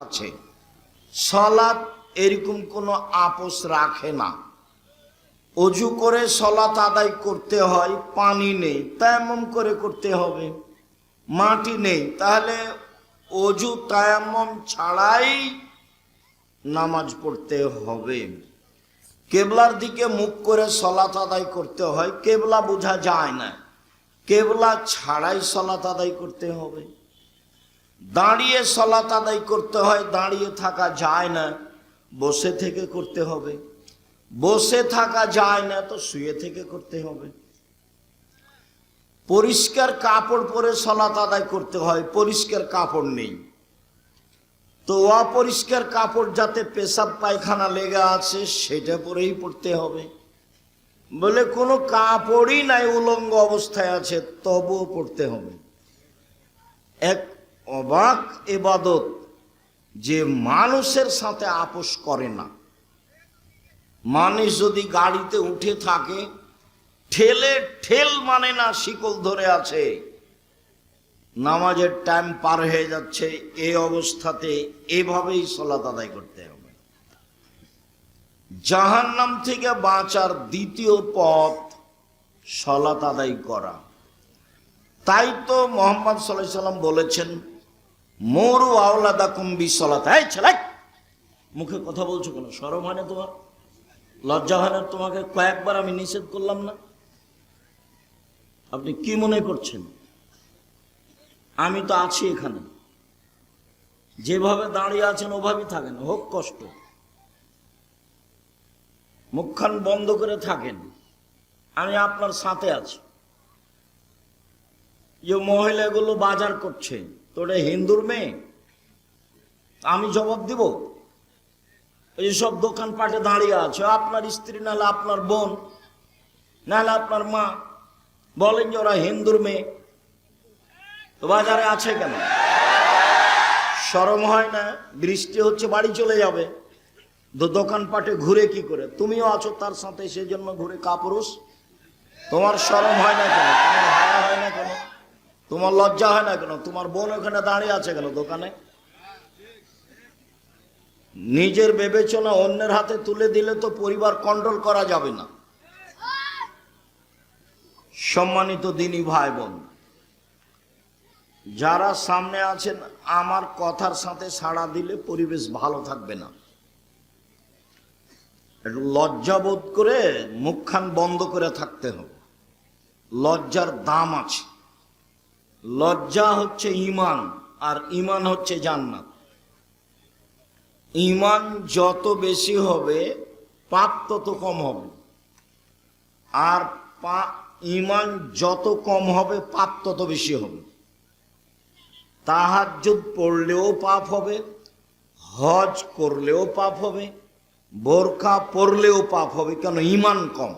আছে। সালাত এরকম কোনো আপোষ রাখে না। অজু করে সালাত আদায় করতে হয়, পানি নেই তায়াম্মুম করে করতে হবে, মাটি নেই তাহলে অজু তায়াম্মুম ছাড়াই নামাজ পড়তে হবে। কেবলার দিকে মুখ করে সালাত আদায় করতে হয়, কেবলা বোঝা যায় না, কেবলা ছাড়াই সালাত আদায় করতে হবে। দাঁড়িয়ে সালাত আদায় করতে হয়, দাঁড়িয়ে থাকা যায় না, বসে থেকে করতে হবে। বসে থাকা যায় না তো শুয়ে থেকে করতে হবে। পরিষ্কার কাপড় পরে সালাত আদায় করতে হয়, পরিষ্কার কাপড় নেই তো অপরিষ্কার কাপড় যাতে পেশাব পায়খানা লেগে আছে সেটা পরেই পড়তে হবে। বলে কোনো কাপড়ই নাই, উলঙ্গ অবস্থায় আছে তবুও পড়তে হবে। এক অবাক ইবাদত যে মানুষের সাথে আপোষ করে না। মানুষ যদি গাড়িতে উঠে থাকে, ঠেলে ঠেল মানে না, শিকল ধরে আছে, নামাজের টাইম পার হয়ে যাচ্ছে, এই অবস্থাতে এভাবেই সালাত আদায় করতে হবে। জাহান্নাম থেকে বাঁচার দ্বিতীয় পথ সালাত আদায় করা। তাই তো মুহাম্মদ সাল্লাল্লাহু আলাইহি সাল্লাম বলেছেন, মুরু আওলাদাকুম বিসসালাত। এই ছেলে, মুখে কথা বলছো কেন? শরম হয় না তোমার? লজ্জা হয় না? তোমাকে কয়েকবার আমি নিষেধ করলাম না? আপনি কি মনে করছেন আমি তো আছি এখানে? যেভাবে দাঁড়িয়ে আছেন ওভাবেই থাকেন, হোক কষ্ট, মুখখান বন্ধ করে থাকেন, আমি আপনার সাথে আছি। যে মহিলাগুলো বাজার করছে, তোরে হিন্দুর মেয়ে, আমি জবাব দিব? এইসব দোকানপাটে দাঁড়িয়ে আছে, আপনার স্ত্রী নাহলে আপনার বোন নাহলে আপনার মা, বলেন যে ওরা হিন্দুর মেয়ে, তো বাজারে আছে কেন? শরম হয় না? বৃষ্টি হচ্ছে, বাড়ি চলে যাবে, দোকানপাটে ঘুরে কি করে? তুমিও আছো তার সাথে, সেজন্য ঘুরে কাপুরুষ। তোমার শরম হয় না কেন? তোমার হায়া হয় না কেন? তোমার লজ্জা হয় না কেন? তোমার বোন ওখানে দাঁড়িয়ে আছে কেন দোকানে? নিজের বিবেচনা অন্যের হাতে তুলে দিলে তো পরিবার কন্ট্রোল করা যাবে না। সম্মানিত দিনী ভাই বোন, যারা সামনে আছেন, আমার কথার সাথে সাড়া দিলে পরিবেশ ভালো থাকবে না। একটু লজ্জাবোধ করে মুখখান বন্ধ করে থাকতে হবে। লজ্জার দাম আছে। লজ্জা হচ্ছে ঈমান, আর ঈমান হচ্ছে জান্নাত। ঈমান যত বেশি হবে পাপ তত কম হবে, আর ঈমান যত কম হবে পাপ তত বেশি হবে। তাহাজ্জুদ পড়লেও পাপ হবে, হজ করলেও পাপ হবে, বোরকা পরলেও পাপ হবে। কেন? ঈমান কম।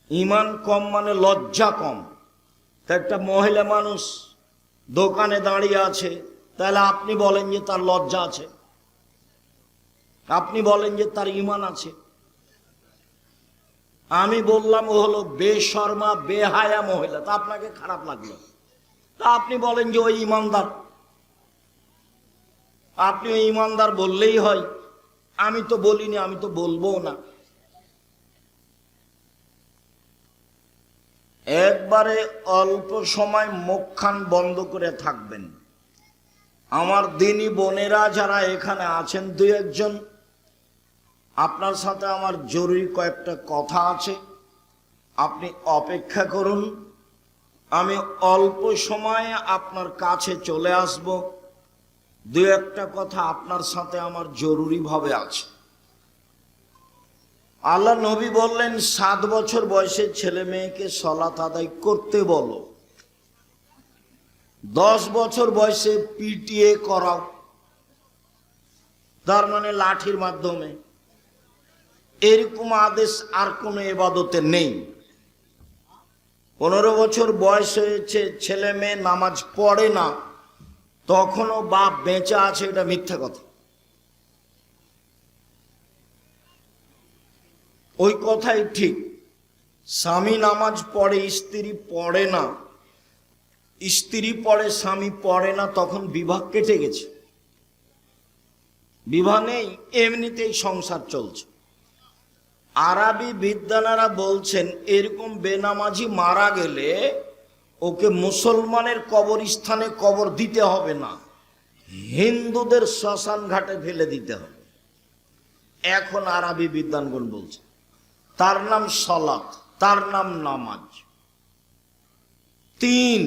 ঈমান কম মানে লজ্জা কম। তা একটা মহিলা মানুষ দোকানে দাঁড়িয়ে আছে, তাহলে আপনি বলেন যে তার লজ্জা আছে? আপনি বলেন যে তার ঈমান আছে? আমি বললাম ও হলো বেশরমা বেহায়া মহিলা, তা আপনাকে খারাপ লাগলো, তা আপনি বলেন যে ওই ঈমানদার। আপনি ওই ঈমানদার বললেই হয়, আমি তো বলিনি, আমি তো বলবো না। একবারে অল্প সময় মুখখান বন্ধ করে থাকবেন। আমার দিনী বোনেরা যারা এখানে আছেন, দুই একজন, আপনার সাথে আমার জরুরি কয়েকটা কথা আছে, আপনি অপেক্ষা করুন। আমি অল্প সময়ে আপনার কাছে চলে আসব। দু একটা কথা আপনার সাথে আমার জরুরিভাবে আছে। আল্লাহ নবী বললেন, 7 বছর বয়সের ছেলে মেয়েকে সালাত আদায় করতে বলো, 10 বছর বয়সে পিটিএ করাও, তার মানে লাঠির মাধ্যমে। এরকম আদেশ আর কোনো ইবাদতে নেই। 15 বছর বয়স হয়েছে, ছেলে মেয়ে নামাজ পড়ে না, তখনও বাপ বেঁচে আছে, এটা মিথ্যা কথা। ওই কথাই ঠিক। স্বামী নামাজ পড়ে, স্ত্রী পড়ে না, স্ত্রী পড়ে, স্বামী পড়ে না, তখন বিভাগ কেটে গেছে। বিবাহ নেই, এমনিতেই সংসার চলছে। আরবি বিদ্বানেরা বলছেন এরকম বেনামাজি মারা গেলে ওকে মুসলমানের কবরস্থানে কবর দিতে হবে না, হিন্দুদের শ্মশান ঘাটে ফেলে দিতে হবে। এখন আরবি বিদ্বানগণ বলছে তার নাম সলাত, তার নাম নামাজ। 3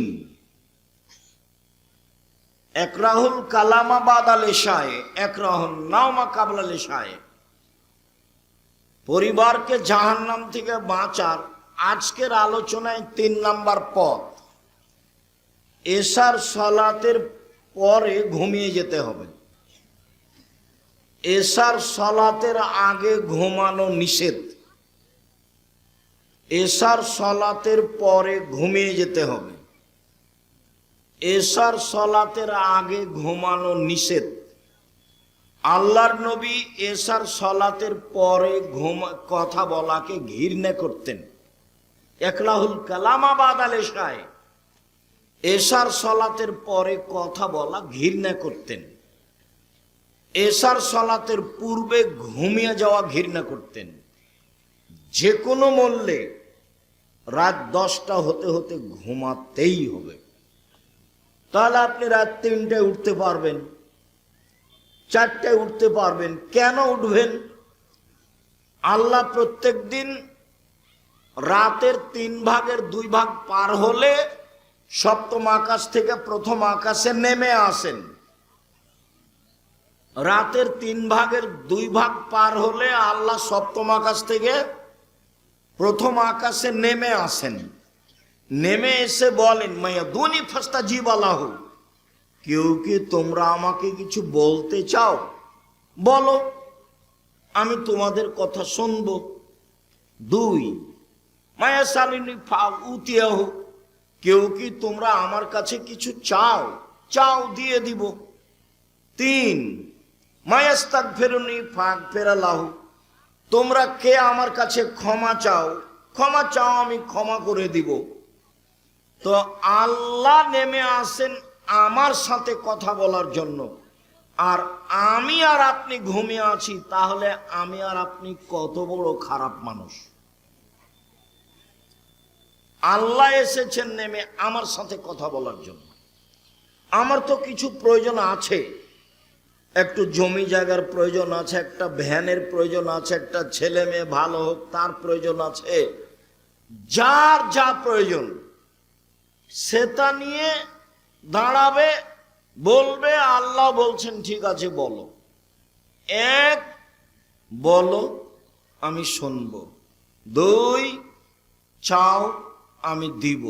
একরাহুল কালামা বাদাল ইশায়ে, একরাহুল নাওমা কাবলাল ইশায়ে। পরিবারকে জাহান্নাম থেকে বাঁচার আজকের আলোচনায় 3 নাম্বার পথ, এশার সালাতের পরে ঘুমিয়ে যেতে হবে। এশার সালাতের আগে ঘুমানো নিষেধ, এশার সালাতের পরে ঘুমিয়ে যেতে হবে। এশার সালাতের আগে ঘুমানো নিষেধ। আল্লাহর নবী এশার সালাতের পরে কথা বলাকে ঘৃণা করতেন। একরাহুল কালামা বাদাল ইশায়ে, এশার সালাতের পরে কথা বলা ঘৃণা করতেন। এশার সালাতের পূর্বে ঘুমিয়ে যাওয়া ঘৃণা করতেন। যে কোনো মূল্যে রাত 10টা হতে হতে ঘুমাতেই হবে। তাহলে আপনি রাত 3টায় উঠতে পারবেন, 4টায় উঠতে পারবেন। কেন উঠবেন? আল্লাহ প্রত্যেক দিন রাতের 3 ভাগের 2 ভাগ পার হলে সপ্তম আকাশ থেকে প্রথম আকাশে নেমে আসেন। রাতের 3 ভাগের 2 ভাগ পার হলে আল্লাহ সপ্তম আকাশ থেকে প্রথম আকাশে নেমে আসেন। নেমে এসে বলেন মায়া দুনি ফাস্তা জিবালাহু, কেউ কি তোমরা আমাকে কিছু বলতে চাও? বলো, আমি তোমাদের কথা শুনবো। 2 মায়া সালিনী উতিয়াহু, কেউ কি তোমরা আমার কাছে কিছু চাও? চাও, দিয়ে দিব। 3 মায়াস্তাক ফেরুনি ফাঁক ফেরালাহু, তোমরা কে আমার কাছে ক্ষমা চাও? ক্ষমা চাও, আমি ক্ষমা করে দিব। তো আল্লাহ নেমে আসেন আমার সাথে কথা বলার জন্য, আর আমি আর আপনি ঘুমিয়ে আছি। তাহলে আমি আর আপনি কত বড় খারাপ মানুষ। আল্লাহ এসেছেন নেমে আমার সাথে কথা বলার জন্য। আমার তো কিছু প্রয়োজন আছে, একটু জমি জায়গার প্রয়োজন আছে, একটা ভ্যানের প্রয়োজন আছে, একটা ছেলে মেয়ে ভালো হোক তার প্রয়োজন আছে। যার যা প্রয়োজন সেটা নিয়ে দাঁড়াবে, বলবে। আল্লাহ বলছেন ঠিক আছে বলো। 1 বলো, আমি শুনবো। 2 চাও, আমি দিব।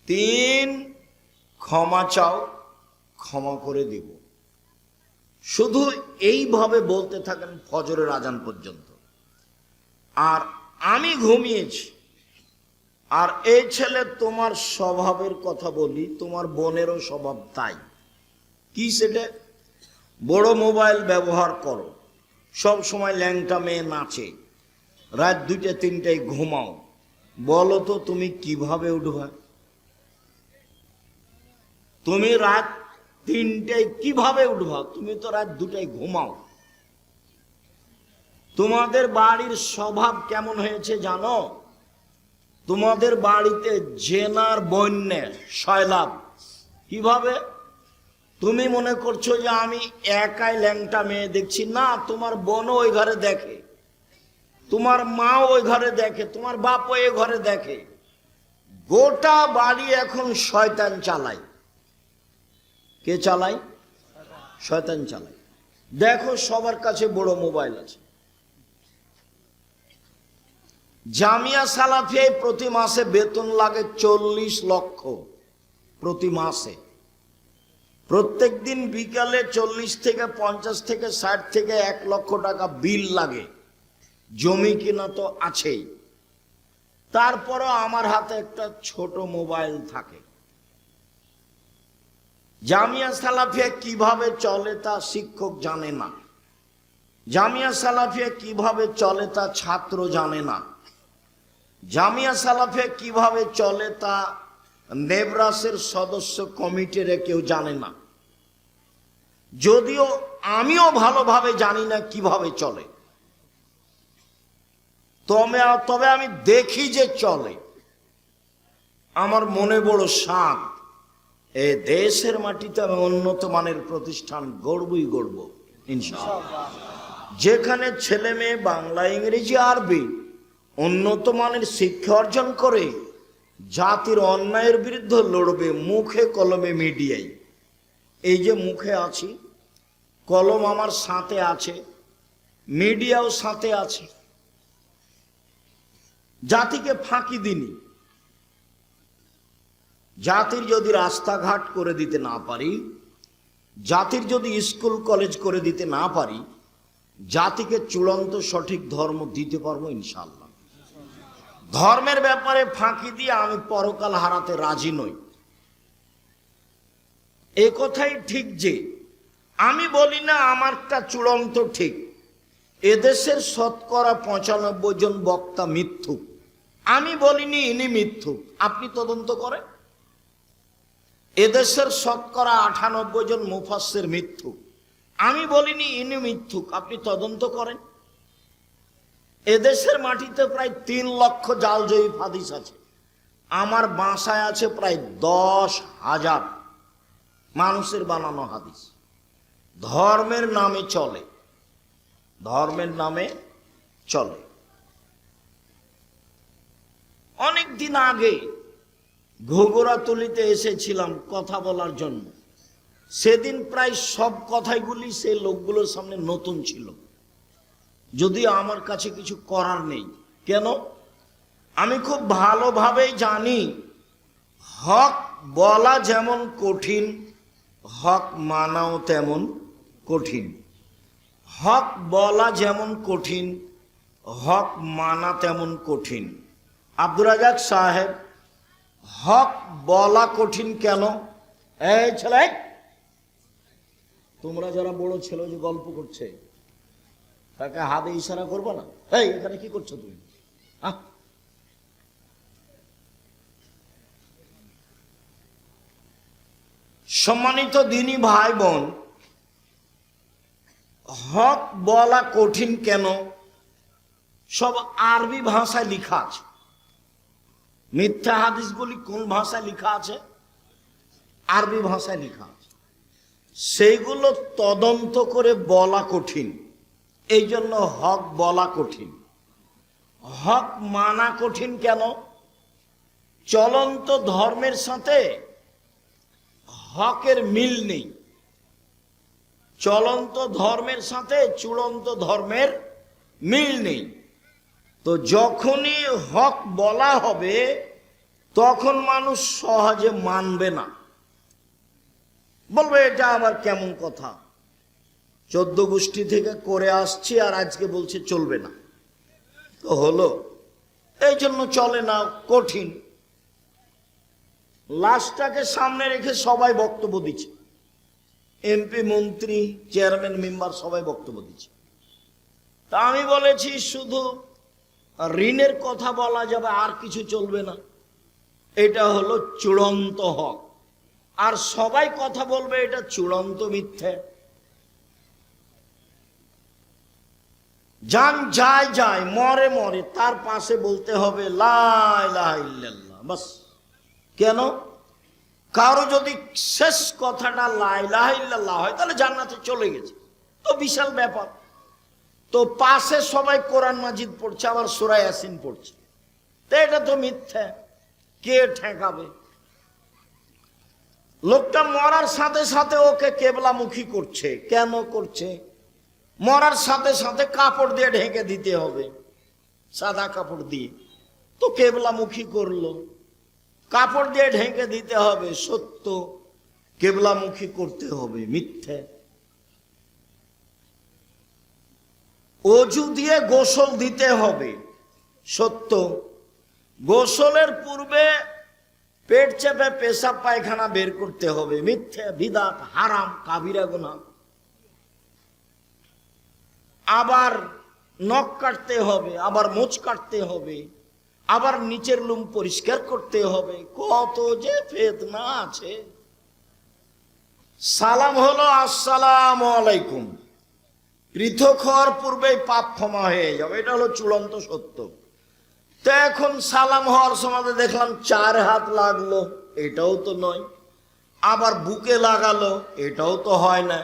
3 ক্ষমা চাও, ক্ষমা করে দিব। শুধু এইভাবে বলতে থাকেন ফজরের আজান পর্যন্ত। আর আমি ঘুমিয়েছি। আর এই ছেলে, তোমার স্বভাবের কথা বলি, তোমার বোনেরও স্বভাব তাই। কি সেটা? বড় মোবাইল ব্যবহার করো, সব সময় ল্যাংটা মেয়ে নাচে, রাত 2টা 3টায় ঘুমাও। বলো তো তুমি কিভাবে উঠবা? তুমি রাত 3টায় কিভাবে উঠবা? তুমি তো রাত 2টায় ঘুমাও। তোমাদের বাড়ির স্বভাব কেমন হয়েছে জানো? তোমাদের বাড়িতে জেনার বন্যা সয়লাভ। কিভাবে? তুমি মনে করছো যে আমি একাই ল্যাংটা মেয়ে দেখছি। না, তোমার বোনও ওই ঘরে দেখে, তোমার মাও ওই ঘরে দেখে, তোমার বাপও ওই ঘরে দেখে। গোটা বাড়ি এখন শয়তান চালায়। কে চালায়? শয়তান চালায়। দেখো সবার কাছে বড় মোবাইল আছে। জামিয়া সালাফিয়ায় প্রতি মাসে বেতন লাগে 40 লক্ষ প্রতি মাসে। প্রত্যেক দিন বিকালে 40 থেকে 50 থেকে 60 থেকে 1 লক্ষ টাকা বিল লাগে। জমি কিনা তো আছেই, তারপরও আমার হাতে একটা ছোট মোবাইল থাকে। জামিয়া সালাফিয়া কিভাবে চলে তা শিক্ষক জানে না, জামিয়া সালাফিয়া কিভাবে চলে তা ছাত্র জানে না, জামিয়া সালাফিয়া কিভাবে চলে তা নেবরাসের সদস্য কমিটির কেউ জানে না। যদিও আমিও ভালোভাবে জানি না কিভাবে চলে, তবে আমি দেখি যে চলে। আমার মনে বড় শান, এই দেশের মাটিতে আমি উন্নত মানের প্রতিষ্ঠান গড়বই গড়ব ইনশাআল্লাহ, যেখানে ছেলে মেয়ে বাংলা, ইংরেজি, আরবি উন্নত মানের শিক্ষা অর্জন করে জাতির অন্যায়ের বিরুদ্ধে লড়বে মুখে কলমে মিডিয়ায়। এই যে মুখে আছি, কলম আমার সাথে আছে, মিডিয়াও সাথে আছে। জাতিকে ফাঁকি দিনি। জাতির যদি রাস্তাঘাট করে দিতে না পারি, জাতির যদি স্কুল কলেজ করে দিতে না পারি, জাতিকে চূড়ান্ত সঠিক ধর্ম দিতে পারবো ইনশাআল্লাহ। ধর্মের ব্যাপারে ফাঁকি দিয়ে আমি পরকাল হারাতে রাজি নই। এ কথাই ঠিক যে আমি বলি না আমারটা চূড়ান্ত ঠিক। এদেশের শতকরা 95 জন বক্তা মিথ্যুক। আমি বলিনি ইনি মিথ্যুক, আপনি তদন্ত করেন। এদেশের শতকরা 98 জন মুফাসসির মিথ্যুক। আমি বলিনি ইনি মিথ্যুক, আপনি তদন্ত করেন। এদেশের মাটিতে প্রায় 3 লক্ষ জাল জয়ীফ হাদিস আছে। আমার বাসায় আছে প্রায় 10,000 মানুষের বানানো হাদিস। ধর্মের নামে চলে, ধর্মের নামে চলে। অনেক দিন আগে ঘুঘুরাতলিতে এসেছিলাম কথা বলার জন্য। সেদিন প্রায় সব কথাগুলি সেই লোকগুলোর সামনে নতুন ছিল, যদিও আমার কাছে কিছু করার নেই। কেন? আমি খুব ভালোভাবেই জানি হক বলা যেমন কঠিন, হক মানাও তেমন কঠিন। হক বলা যেমন কঠিন, হক মানা তেমন কঠিন। আব্দুর রাজাক সাহেব, হক বলা কঠিন কেন? এই ছেলে, তোমরা যারা বড় ছেলে যে গল্প করছে তাকে হাতে ইশারা করবো না? এই এখানে কি করছো তুমি? সম্মানিত দিনী ভাই বোন, হক বলা কঠিন কেন? সব আরবি ভাষায় লেখা আছে। মিথ্যা হাদিসগুলি কোন ভাষায় লেখা আছে? আরবি ভাষায় লেখা আছে। সেইগুলো তদন্ত করে বলা কঠিন, এই জন্য হক বলা কঠিন। হক মানা কঠিন কেন? চলন্ত ধর্মের সাথে হকের মিল নেই। চলন্ত ধর্মের সাথে চূড়ান্ত ধর্মের মিল নেই। তো যখনই হক বলা হবে তখন মানুষ সহজে মানবে না, বলবে এটা আবার কেমন কথা, 14 গোষ্ঠী থেকে করে আসছি আর আজকে বলছে চলবে না। তো হলো, এই জন্য চলে না, কঠিন। লাশটাকে সামনে রেখে সবাই বক্তব্য দিচ্ছে, এমপি, মন্ত্রী, চেয়ারম্যান, মেম্বার সবাই বক্তব্য দিচ্ছে। তা আমি বলেছি শুধু ঋণের কথা বলা যাবে, আর কিছু চলবে না। এটা হলো চূড়ান্ত হক। আর সবাই কথা বলবে এটা চূড়ান্ত মিথ্যে। যান যায় যায়, মরে মরে, তার পাশে বলতে হবে লা ইলাহা ইল্লাল্লাহ, বাস। কেন? কারো যদি শেষ কথাটা লা ইলাহা ইল্লাল্লাহ হয় তাহলে জান্নাতে চলে গেছে, তো বিশাল ব্যাপার। তো পাশে সবাই কোরআন মাজিদ পড়ছে, আবার সূরা ইয়াসিন পড়ছে, তো এটা তো মিথ্যা। কে ঠেকাবে? লোকটা মরার সাথে সাথে ওকে কেবলামুখী করছে। কেন করছে? মরার সাথে সাথে কাপড় দিয়ে ঢেকে দিতে হবে, সাদা কাপড় দিয়ে। তো কেবলামুখী করলো, কাপড় দিয়ে ঢেকে দিতে হবে, সত্য। কেবলামুখী করতে হবে, মিথ্যে। অজু দিয়ে গোসল দিতে হবে, সত্য। গোসলের পূর্বে পেট চেপে পেশাব পায়খানা বের করতে হবে, মিথ্যে, বিদআত, হারাম, কাবিরা গুনাহ। আবার নখ কাটতে হবে, আবার মোচ কাটতে হবে, আবার নিচের লুম পরিষ্কার করতে হবে। কত যে ফেতনা আছে। সালাম হলো আসসালামু আলাইকুম। পৃথক হওয়ার পূর্বেই পাপ ক্ষমা হয়ে যাবে, এটা হলো চূড়ান্ত সত্য। তো এখন সালাম হওয়ার সময় দেখলাম 4 হাত লাগলো, এটাও তো নয়। আবার বুকে লাগালো, এটাও তো হয় না।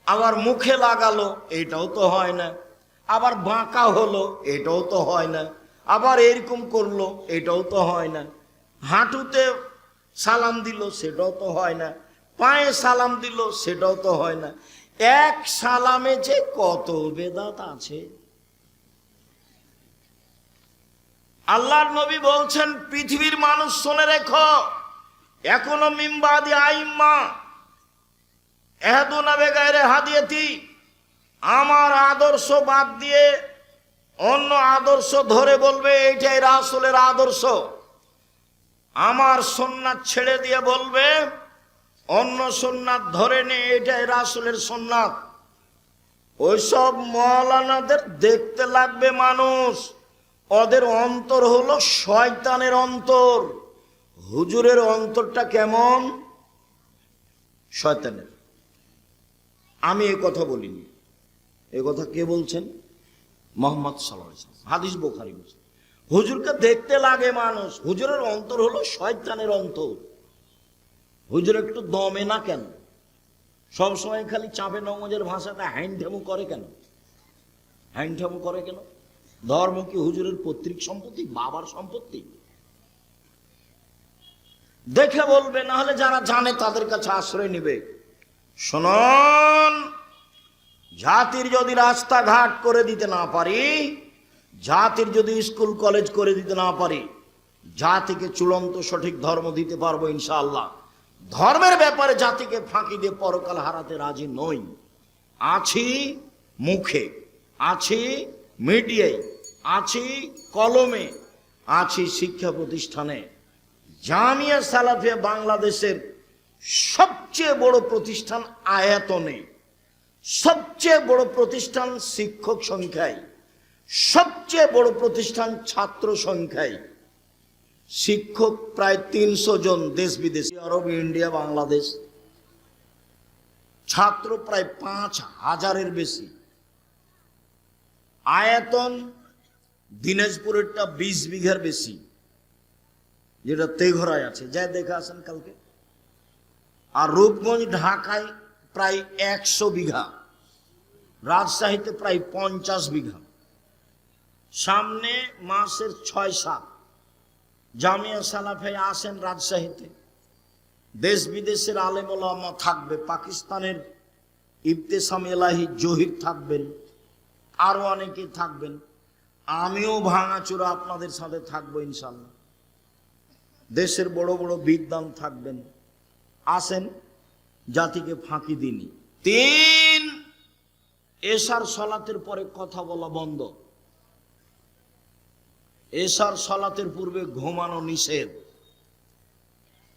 আবার মুখে লাগালো, এটাও তো হয় না। আবার বাঁকা হলো, এটাও তো হয় না। আবার এরকম করলো, এটাও তো হয় না। হাঁটুতে সালাম দিল, সেটাও তো হয় না। পায়ে সালাম দিল, সেটাও তো হয় না। এক সালামে যে কত বেদাত আছে। আল্লাহর নবী বলছেন, পৃথিবীর মানুষ শুনে রেখো, এখনো মিম্বাদি আইম্মা এহদুনা বেগাইরে হাদিয়াতি, আমার আদর্শ বাদ দিয়ে অন্য আদর্শ ধরে বলবে এইটাই রাসূলের আদর্শ। আমার সুন্নাত ছেড়ে দিয়ে বলবে অন্য সুন্নাত ধরে নে, এটাই রাসূলের সুন্নাত। ওইসব মাওলানাদের দেখতে লাগবে মানুষ, ওদের অন্তর হলো শয়তানের অন্তর। হুজুরের অন্তরটা কেমন? শয়তানের। আমি এ কথা বলিনি, এ কথা কে বলছেন? মুহাম্মদ সাল্লাল্লাহু আলাইহি ওয়াসাল্লাম, হাদিস বুখারী বলছে। হুজুরকে দেখতে লাগে মানুষ, হুজুরের অন্তর হলো শয়তানের অন্তর। হুজুর একটু দমে না কেন? সবসময় খালি চাপে নমজের ভাষাটা হ্যান্ডঠামু করে কেন? হ্যান্ডঠামু করে কেন? ধর্ম কি হুজুরের পৈতৃক সম্পত্তি, বাবার সম্পত্তি? দেখে বলবে, না হলে যারা জানে তাদের কাছে আশ্রয় নিবে। শুনুন, জাতির যদি রাস্তাঘাট করে দিতে না পারি, জাতির যদি স্কুল কলেজ করে দিতে না পারি, জাতিকে চূড়ান্ত সঠিক ধর্ম দিতে পারবো ইনশাআল্লাহ। ধর্মের ব্যাপারে জাতিকে ফাঁকি দিয়ে পরকাল হারাতে রাজি নই। আছি মুখে, আছি মিডিয়ায়, আছি কলমে, আছি শিক্ষা প্রতিষ্ঠানে। জামিয়া সালাফিয়া বাংলাদেশের সবচেয়ে বড় প্রতিষ্ঠান আয়তনে, সবচেয়ে বড় প্রতিষ্ঠান শিক্ষক সংখ্যায়, সবচেয়ে বড় প্রতিষ্ঠান ছাত্র সংখ্যায়। শিক্ষক প্রায় 300 জন, দেশ বিদেশি, আরব, ইন্ডিয়া, বাংলাদেশ। ছাত্র প্রায় 5000-এর বেশি। আয়তন দিনাজপুরেরটা 20 বিঘার বেশি, যেটা তেঘরায় আছে, যা দেখে আসেন কালকে। আর রূপগঞ্জ ঢাকায় প্রায় 100 বিঘা, রাজশাহীতে প্রায় 50 বিঘা। সামনে মাসের 6-7 জামিয়া সালাফিয়া আসেন রাজশাহীতে। দেশ বিদেশের আলেম ওলামা থাকবে, পাকিস্তানের ইবতেসাম এলাহি জহির থাকবেন, আরো অনেকে থাকবেন। আমিও ভাঙাচোরা আপনাদের সাথে থাকবো ইনশাল্লাহ। দেশের বড় বড় বিদ্বান থাকবেন। আসেন, জাতিকে ফাঁকি দিনি। 3, এশার সালাতের পরে কথা বলা বন্ধ। এশার সালাতের পূর্বে ঘুমানো নিষেধ।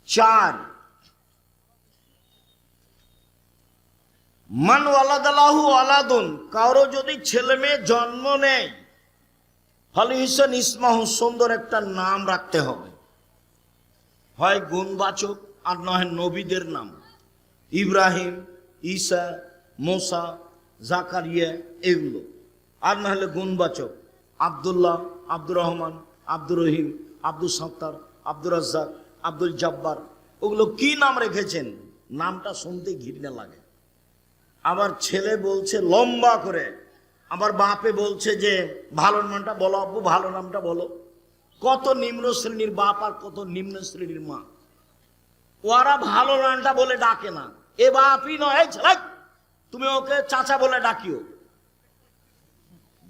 4, মান ওয়ালাদালাহু আলাদুন, কারো যদি ছেলে মেয়ে জন্ম নেয়, ফালিহিসান ইসমাহু, সুন্দর একটা নাম রাখতে হবে। হয় গুণবাচক, আর নয় নবীদের নাম, ইব্রাহিম, ঈসা, মোসা, জাকারিয়া, এগুলো। আর না হলে গুণবাচক, আব্দুল্লাহ, আব্দুর রহমান, আব্দুর রহিম, আব্দুল সত্তার, আব্দুর রাজ্জাক, আব্দুল জব্বার। ওগুলো কি নাম রেখেছেন? নামটা শুনতে ঘৃণা লাগে। আবার ছেলে বলছে লম্বা করে, আবার বাপে বলছে যে ভালো নামটা বলো আব্বু, ভালো নামটা বলো। কত নিম্ন শ্রেণীর বাপ আর কত নিম্ন শ্রেণীর মা, ওরা ভালো নামটা বলে ডাকে না। এ বাপই নয়, তুমি ওকে চাচা বলে ডাকিও।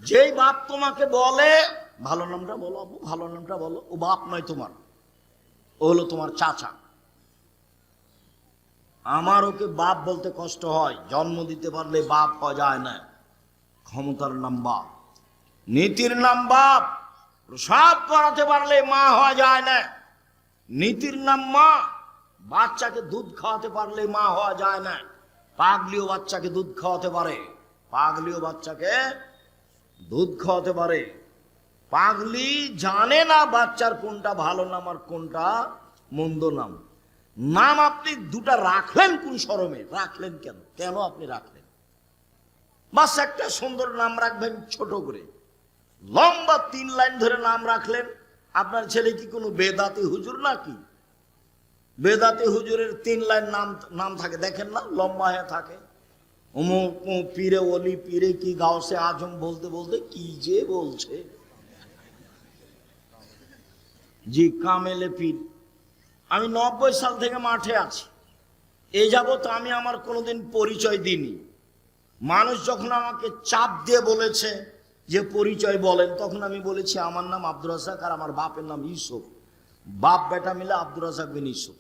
যেই বাপ তোমাকে বলে ভালো নামটা বলো আব্বু, ভালো নামটা বলো, ও বাপ নয় তোমার, ও হলো তোমার চাচা। আমার ওকে বাপ বলতে কষ্ট হয়। জন্ম দিতে পারলে বাপ হওয়া যায় না। ক্ষমতার নাম বাপ, নীতির নাম বাপ। প্রসাব করাতে পারলে মা হওয়া যায় না, নীতির নাম মা। বাচ্চাকে দুধ খাওয়াতে পারলে মা হওয়া যায় না। পাগলিও বাচ্চাকে দুধ খাওয়াতে পারে, পাগলিও বাচ্চাকে দুধ খাওয়াতে পারে। পাগলি জানে না বাচ্চার কোনটা ভালো নাম আর কোনটা মন্দ নাম। নাম আপনি দুটা রাখলেন কোন শরমে? রাখলেন কেন? কেন আপনি রাখলেন? বাস একটা সুন্দর নাম রাখবেন ছোট করে, লম্বা 3 লাইন ধরে নাম রাখলেন। আপনার ছেলে কি কোনো বেদাতি হুজুর নাকি? বেদাতি হুজুরের 3 লাইন নাম থাকে, দেখেন না, লম্বা হয়ে থাকে। অমুক পীরে ওলি, পীরে কি গাউসে আজম বলতে বলতে কি যে বলছে। জি, কামেলে পীর। আমি 90 সাল থেকে মাঠে আছি। এই যাবত আমি আমার কোনোদিন পরিচয় দিইনি। মানুষ যখন আমাকে চাপ দিয়ে বলেছে যে পরিচয় বলেন, তখন আমি বলেছি আমার নাম আব্দুর রাজ্জাক আর আমার বাপের নাম ইউসুফ। বাপ বেটা মিলে আব্দুর রাজ্জাক বিন ইউসুফ।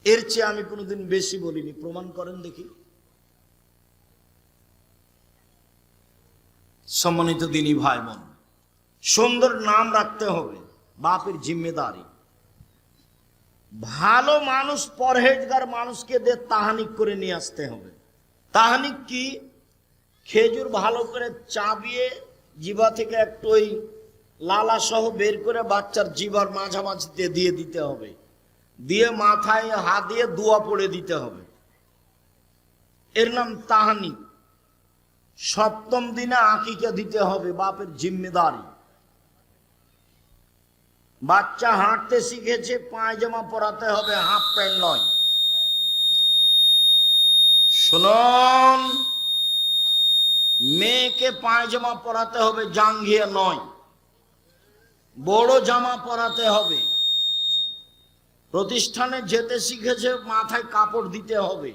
এর চেয়ে আমি কোনোদিন বেশি বলিনি। প্রমাণ করেন দেখি। সম্মানিত দিনী ভাই বোন, সুন্দর নাম রাখতে হবে, বাপের জিম্মেদারি। ভালো মানুষ, পরহেজগার মানুষকে দিয়ে তাহানিক করে নিয়ে আসতে হবে। তাহানিক কি? খেজুর ভালো করে চাবিয়ে জিভা থেকে একটু ওই লালা সহ বের করে বাচ্চার জিভার মাঝামাঝিতে দিয়ে দিতে হবে, দিয়ে মাথায় হাত দিয়ে দোয়া পড়ে দিতে হবে। এর নাম তাহানিক। 7ম দিনে আকিকা দিতে হবে, বাপের জিম্মেদারি। বাচ্চা হাঁটতে শিখেছে, পায়জামা পরাতে হবে, হাফ প্যান্ট নয়। শুনুন, মেয়েকে পায়জামা পরাতে হবে, জাঙ্গিয়া নয়। বড় জামা পরাতে হবে। প্রতিষ্ঠানে যেতে শিখেছে, মাথায় কাপড় দিতে হবে।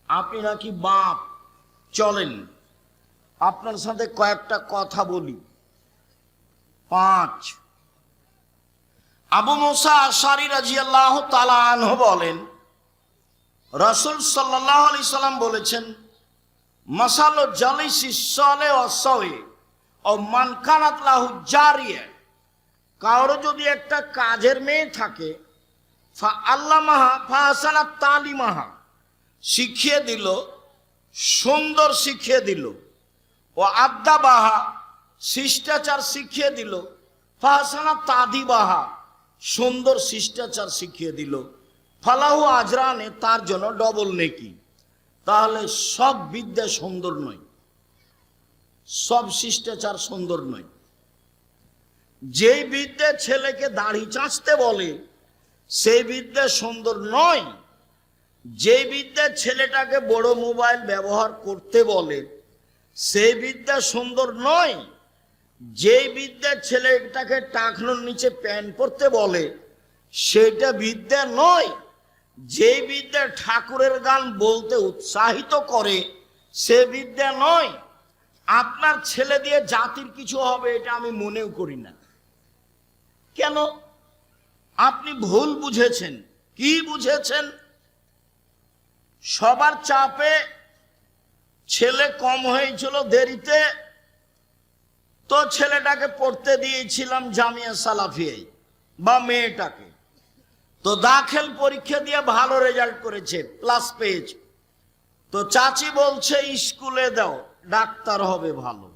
আপনি নাকি বাপ, চলেন আপনার সাথে কয়েকটা কথা বলি। 5, আবু মুসা আশআরী রাদিয়াল্লাহু তাআলা আনহু বলেন, রাসূল সাল্লাল্লাহু আলাইহি সাল্লাম বলেছেন, মাসালু জালিসি সালে ওয়া সাওয়ি ও মান কানাত লাহু জারিয়া। কারো যদি একটা কাজের মেয়ে থাকে, ফা আল্লামাহা ফা হাসানাত তালিমাহা, শিখিয়ে দিল, সুন্দর শিখিয়ে দিল, ও আদাবাহা, শিষ্টাচার শিখিয়ে দিল, ফা হাসানাত তাদিবাহা, সুন্দর শিষ্টাচার শিখিয়ে দিল, ফালাহু আজরানে, তার জন্য ডবল নেকি। তাহলে সব বিদ্যা সুন্দর নয়, সব শিষ্টাচার সুন্দর নয়। যেই বিদ্যা ছেলেকে দাড়ি চাঁচতে বলে সেই বিদ্যা সুন্দর নয়। যেই বিদ্যা ছেলেটাকে বড় মোবাইল ব্যবহার করতে বলে সেই বিদ্যা সুন্দর নয়। যেই বিদ্যা ছেলেটাকে টাকনোর নিচে প্যান্ট পরতে বলে সেটা বিদ্যা নয়। যেই বিদ্যা ঠাকুরের গান বলতে উৎসাহিত করে সে বিদ্যা নয়। আপনার ছেলে দিয়ে জাতির কিছু হবে এটা আমি মনেও করি না। কেন? আপনি ভুল বুঝেছেন। কি বুঝেছেন? সবার চাপে ছেলে কম হয়েছিল দেরিতে, তো ছেলেটাকে পড়তে দিয়েছিলাম জামিয়া সালাফিয়ায়, বা মেয়েটাকে তো দাখিল পরীক্ষা দিয়ে ভালো রেজাল্ট করেছে, প্লাস পেয়েছে। তো চাচি বলছে স্কুলে দাও, ডাক্তার হবে ভালো।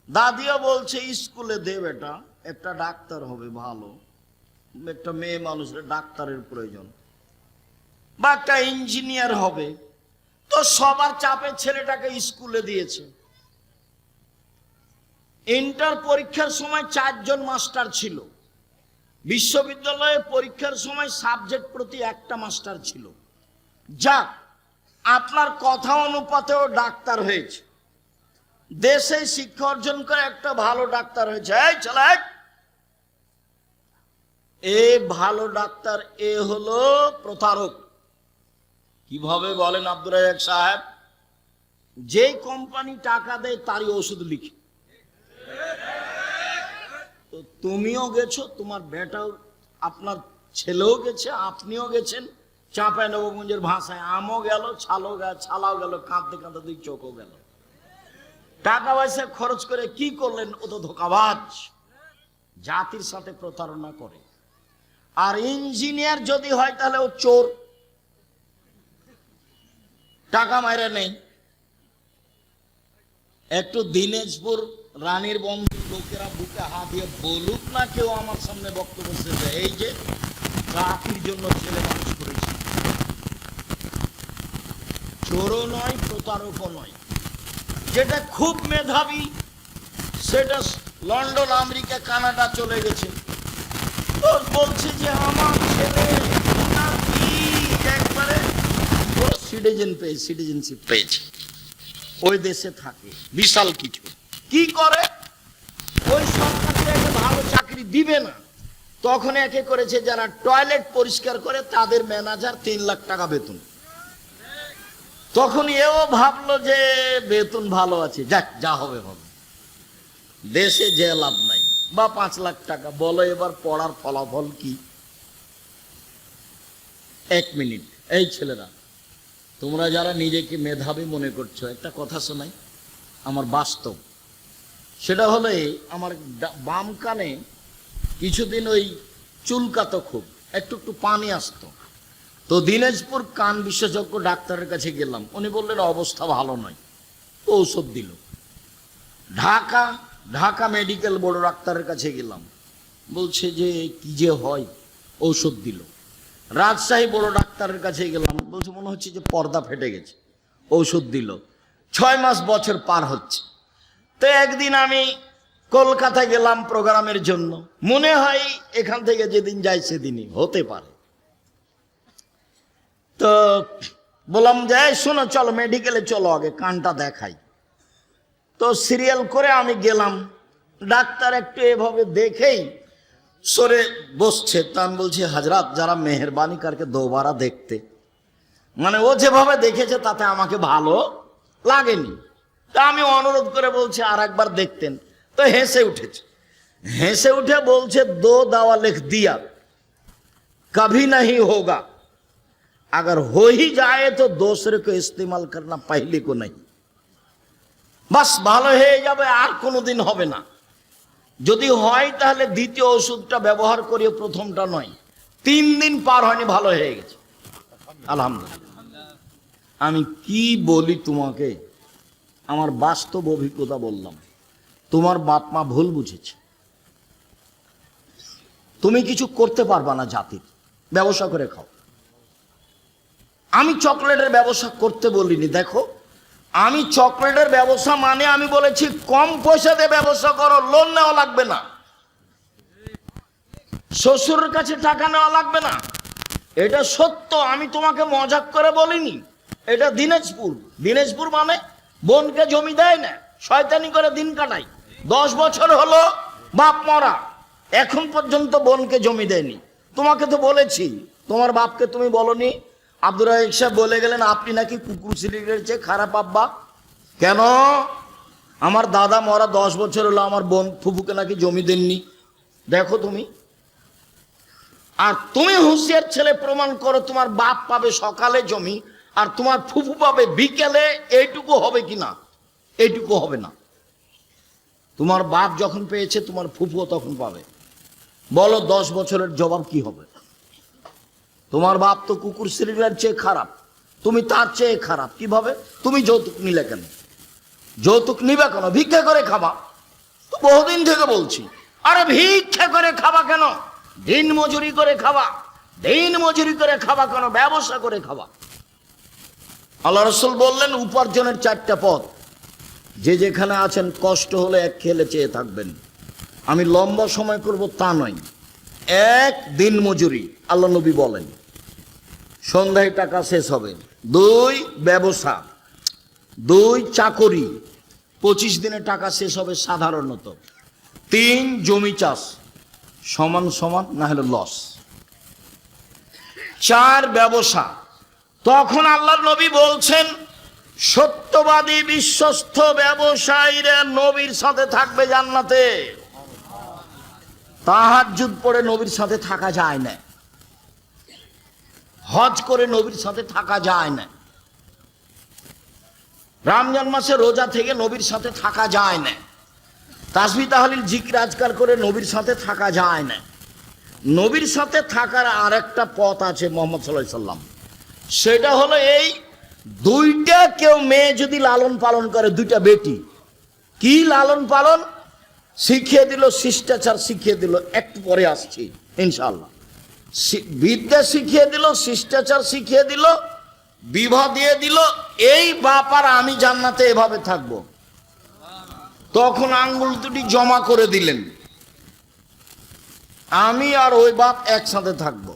দাদিও বলছে স্কুলে দে বেটা, একটা ডাক্তার হবে ভালো। একটা মেয়ে মানুষের ডাক্তারের প্রয়োজন, বা একটা ইঞ্জিনিয়ার হবে। তো সবার চাপে ছেলেটাকে স্কুলে দিয়েছে। ইন্টার পরীক্ষার সময় 4 জন মাস্টার ছিল। বিশ্ববিদ্যালয়ে পরীক্ষার সময় সাবজেক্ট প্রতি একটা মাস্টার ছিল। যাক, আপনার কথা অনুপাতেও ডাক্তার হয়েছে, দেশে শিক্ষা অর্জন করে একটা ভালো ডাক্তার হয়েছে। এই চলে, এ ভালো ডাক্তার, এ হলো প্রতারক। কিভাবে বলেন আব্দুর রাজ্জাক সাহেব? যেই কোম্পানি টাকা দেয় তারই ওষুধ লিখে। তো তুমিও গেছো, তোমার বেটাও, আপনার ছেলেও গেছে, আপনিও গেছেন। চাঁপাইনবাবগঞ্জের ভাষায় আমও গেল, ছালাও গেল, কাঁদতে কাঁদতে 2 চোখও গেল। টাকা পয়সা খরচ করে কি করলেন? ও তো ধোঁকাবাজ, জাতির সাথে প্রতারণা করে। আর ইঞ্জিনিয়ার যদি হয় তাহলে ও চোর, টাকা মাইরে নেই। একটু দিনাজপুর রানীর বন্ধু লোকেরা বুকে হাত দিয়ে বলুক না কেউ আমার সামনে বক্তব্য দেয়, এই যে জাতির জন্য ছেলে মানুষ করেছে, চোরও নয় প্রতারকও নয়। যেটা খুব মেধাবী সেটা লন্ডন, আমেরিকা, কানাডা চলে গেছে, তো বলছে যে আমার ছেলে একবারে সিটিজেনশিপ পেয়েছে, ওই দেশে থাকে, বিশাল কিছু। কি করে, ওই সরকার একটা ভালো চাকরি দিবে না, তখন একে করেছে যারা টয়লেট পরিষ্কার করে তাদের ম্যানেজার 3 লাখ টাকা বেতন। তখন এও ভাবলো যে বেতন ভালো আছে, যাক যা হবে হবে, দেশে যে লাভ নাই, বা 5 লাখ টাকা। বলো এবার পড়ার ফলাফল কি? 1 মিনিট, এই ছেলেরা তোমরা যারা নিজেকে মেধাবী মনে করছো, একটা কথা শোনাই আমার বাস্তব। সেটা হলে আমার বাম কানে কিছুদিন ওই চুলকাতো, খুব একটু একটু পানি আসতো, তো দিনাজপুর কান বিশেষজ্ঞ ডাক্তারের কাছে গেলাম, উনি বললেন অবস্থা ভালো নয়, তো ঔষধ দিল। ঢাকা মেডিকেল বড় ডাক্তারের কাছে গেলাম, বলছে যে কি যে হয়, ঔষধ দিল। রাজশাহী বড় ডাক্তারের কাছে গেলাম, বলছে মনে হচ্ছে যে পর্দা ফেটে গেছে, ঔষধ দিল। 6 মাস বছর পার হচ্ছে। তো একদিন আমি কলকাতায় গেলাম প্রোগ্রামের জন্য, মনে হয় এখান থেকে যেদিন যাই সেদিনই হতে পারে। তো বললাম যে শোনো চলো মেডিকেলে চলো, আগে কানটা দেখাই। তো সিরিয়াল করে আমি গেলাম, ডাক্তার একটু এভাবে দেখেই সরে বসছে। তা আমি বলছি হাজরাত যারা মেহরবানি কারকে দোবারা দেখতে, মানে ও যেভাবে দেখেছে তাতে আমাকে ভালো লাগেনি। তা আমি অনুরোধ করে বলছি আর একবার দেখতেন। তো হেসে উঠে বলছে দো দাওয়া লিখ দিয়া, कभी नहीं होगा, अगर हो ही जाए तो दूसरे को इस्तेमाल करना पहले को नहीं। বাস ভালো হয়ে যাবে, আর কোনোদিন হবে না। যদি হয় তাহলে দ্বিতীয় ওষুধটা ব্যবহার করিও, প্রথমটা নয়। 3 দিন পার হয়নি, ভালো হয়ে গেছে, আলহামদুলিল্লাহ। আমি কি বলি তোমাকে, আমার বাস্তব অভিজ্ঞতা বললাম। তোমার বাপ মা ভুল বুঝেছে, তুমি কিছু করতে পারবা না, জাতির ব্যবসা করে খাও। আমি চকলেটের ব্যবসা করতে বলিনি, দেখো আমি চকলেটের ব্যবসা মানে আমি বলেছি কম পয়সা দিয়ে ব্যবসা করো, লোন নেওয়া লাগবে না, শ্বশুরের কাছে টাকা নেওয়া লাগবে না। এটা সত্য, আমি তোমাকে মজাক করে বলিনি। এটা দিনাজপুর মানে বোনকে জমি দেয় না, শয়তানি করে দিন কাটাই। 10 বছর হলো বাপ মরা, এখন পর্যন্ত বোনকে জমি দেয়নি। তোমাকে তো বলেছি, তোমার বাপকে তুমি বলনি। আব্দুর রাজ্জাক সাহেব বলে গেলেন আপনি নাকি কুকুর সিলিকের চেয়ে খারাপ আব্বা। কেন? আমার দাদা মরা 10 বছর হলো, আমার বোন ফুফুকে নাকি জমি দেননি। দেখো তুমি, আর তুমি হুঁশিয়ার ছেলে, প্রমাণ করো তোমার বাপ পাবে সকালে জমি আর তোমার ফুফু পাবে বিকেলে। এইটুকু হবে কি না? এইটুকু হবে না। তোমার বাপ যখন পেয়েছে তোমার ফুফুও তখন পাবে। বলো 10 বছরের জবাব কি হবে? তোমার বাপ তো কুকুর সিরিয়ালের চেয়ে খারাপ, তুমি তার চেয়ে খারাপ। কিভাবে? তুমি যৌতুক নিলে কেন? যৌতুক নিবে কেন? ভিক্ষা করে খাবা, তো বহুদিন থেকে বলছি। আরে ভিক্ষা করে খাবা কেন? দিন মজুরি করে খাবা। দিন মজুরি করে খাবা কেন? ব্যবসা করে খাবা। আল্লাহ রাসূল বললেন উপার্জনের 4টা পথ, যে যেখানে আছেন কষ্ট হলে এক খেলে চেয়ে থাকবেন। আমি লম্বা সময় করব তা নয়। 1 দিন মজুরি, আল্লাহ নবী বলেন সন্ধ্যায় টাকা শেষ হবে। 2 ব্যবসা, 2 চাকরি, 25 দিনে টাকা শেষ হবে সাধারণত। 3 জমি চাষ, সমান সমান না হলে লস। 4 ব্যবসা। তখন আল্লাহর নবী বলছেন সত্যবাদী বিশ্বস্ত ব্যবসায়ীরা নবীর সাথে থাকবে জান্নাতে। তাহাজ্জুদ পড়ে নবীর সাথে থাকা যায় না, হজ করে নবীর সাথে থাকা যায় না, রমজান মাসে রোজা থেকে নবীর সাথে থাকা যায় না, তাসবিহ তাহলিল জিকির আজকার করে নবীর সাথে থাকা যায় না। নবীর সাথে থাকার আরেকটা পথ আছে মুহাম্মদ সাল্লাল্লাহু আলাইহি সাল্লাম, সেটা হলো এই 2টা কেউ মেয়ে যদি লালন পালন করে, 2টা বেটি, কি লালন পালন শিখিয়ে দিল, শিষ্টাচার শিখিয়ে দিল, একটু পরে আসছি ইনশাআল্লাহ। বিদ্যা শিখিয়ে দিল, শিষ্টাচার শিখিয়ে দিল, বিবাহ দিয়ে দিল। এই বাপ আর আমি জান্নাতে এভাবে থাকবো। তখন আঙ্গুল দুটি জমা করে দিলেন, আমি আর ওই বাপ একসাথে থাকবো।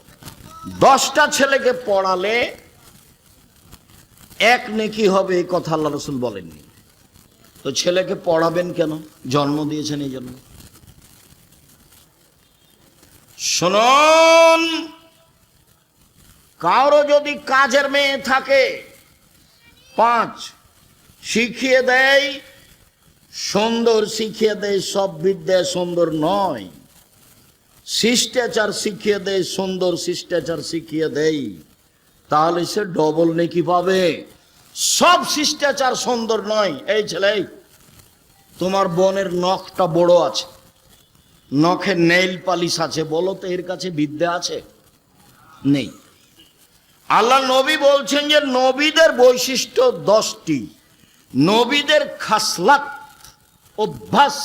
10টা ছেলেকে পড়ালে এক নেকি হবে, এই কথা আল্লাহ রসুল বলেননি। তো ছেলেকে পড়াবেন কেন? জন্ম দিয়েছেন এই জন্য। শুনুন, কারো যদি কাজের মেয়ে থাকে, 5 শিখিয়ে দেয়, সুন্দর শিখিয়ে দেয়, সব বিদ্যা সুন্দর নয়। শিষ্টাচার শিখিয়ে দেয়, সুন্দর শিষ্টাচার শিখিয়ে দেয়, তাহলে সে ডবল নেকি পাবে। সব শিষ্টাচার সুন্দর নয়। এই ছেলে, তোমার বোনের নখটা বড় আছে, নখে নেইল পালিশ আছে, বলো তো এর কাছে বিদ্যা আছে? নেই। আল্লাহ নবী বলছেন যে নবীদের বৈশিষ্ট্য 10টি। নবীদের খাসলাত, অভ্যাস,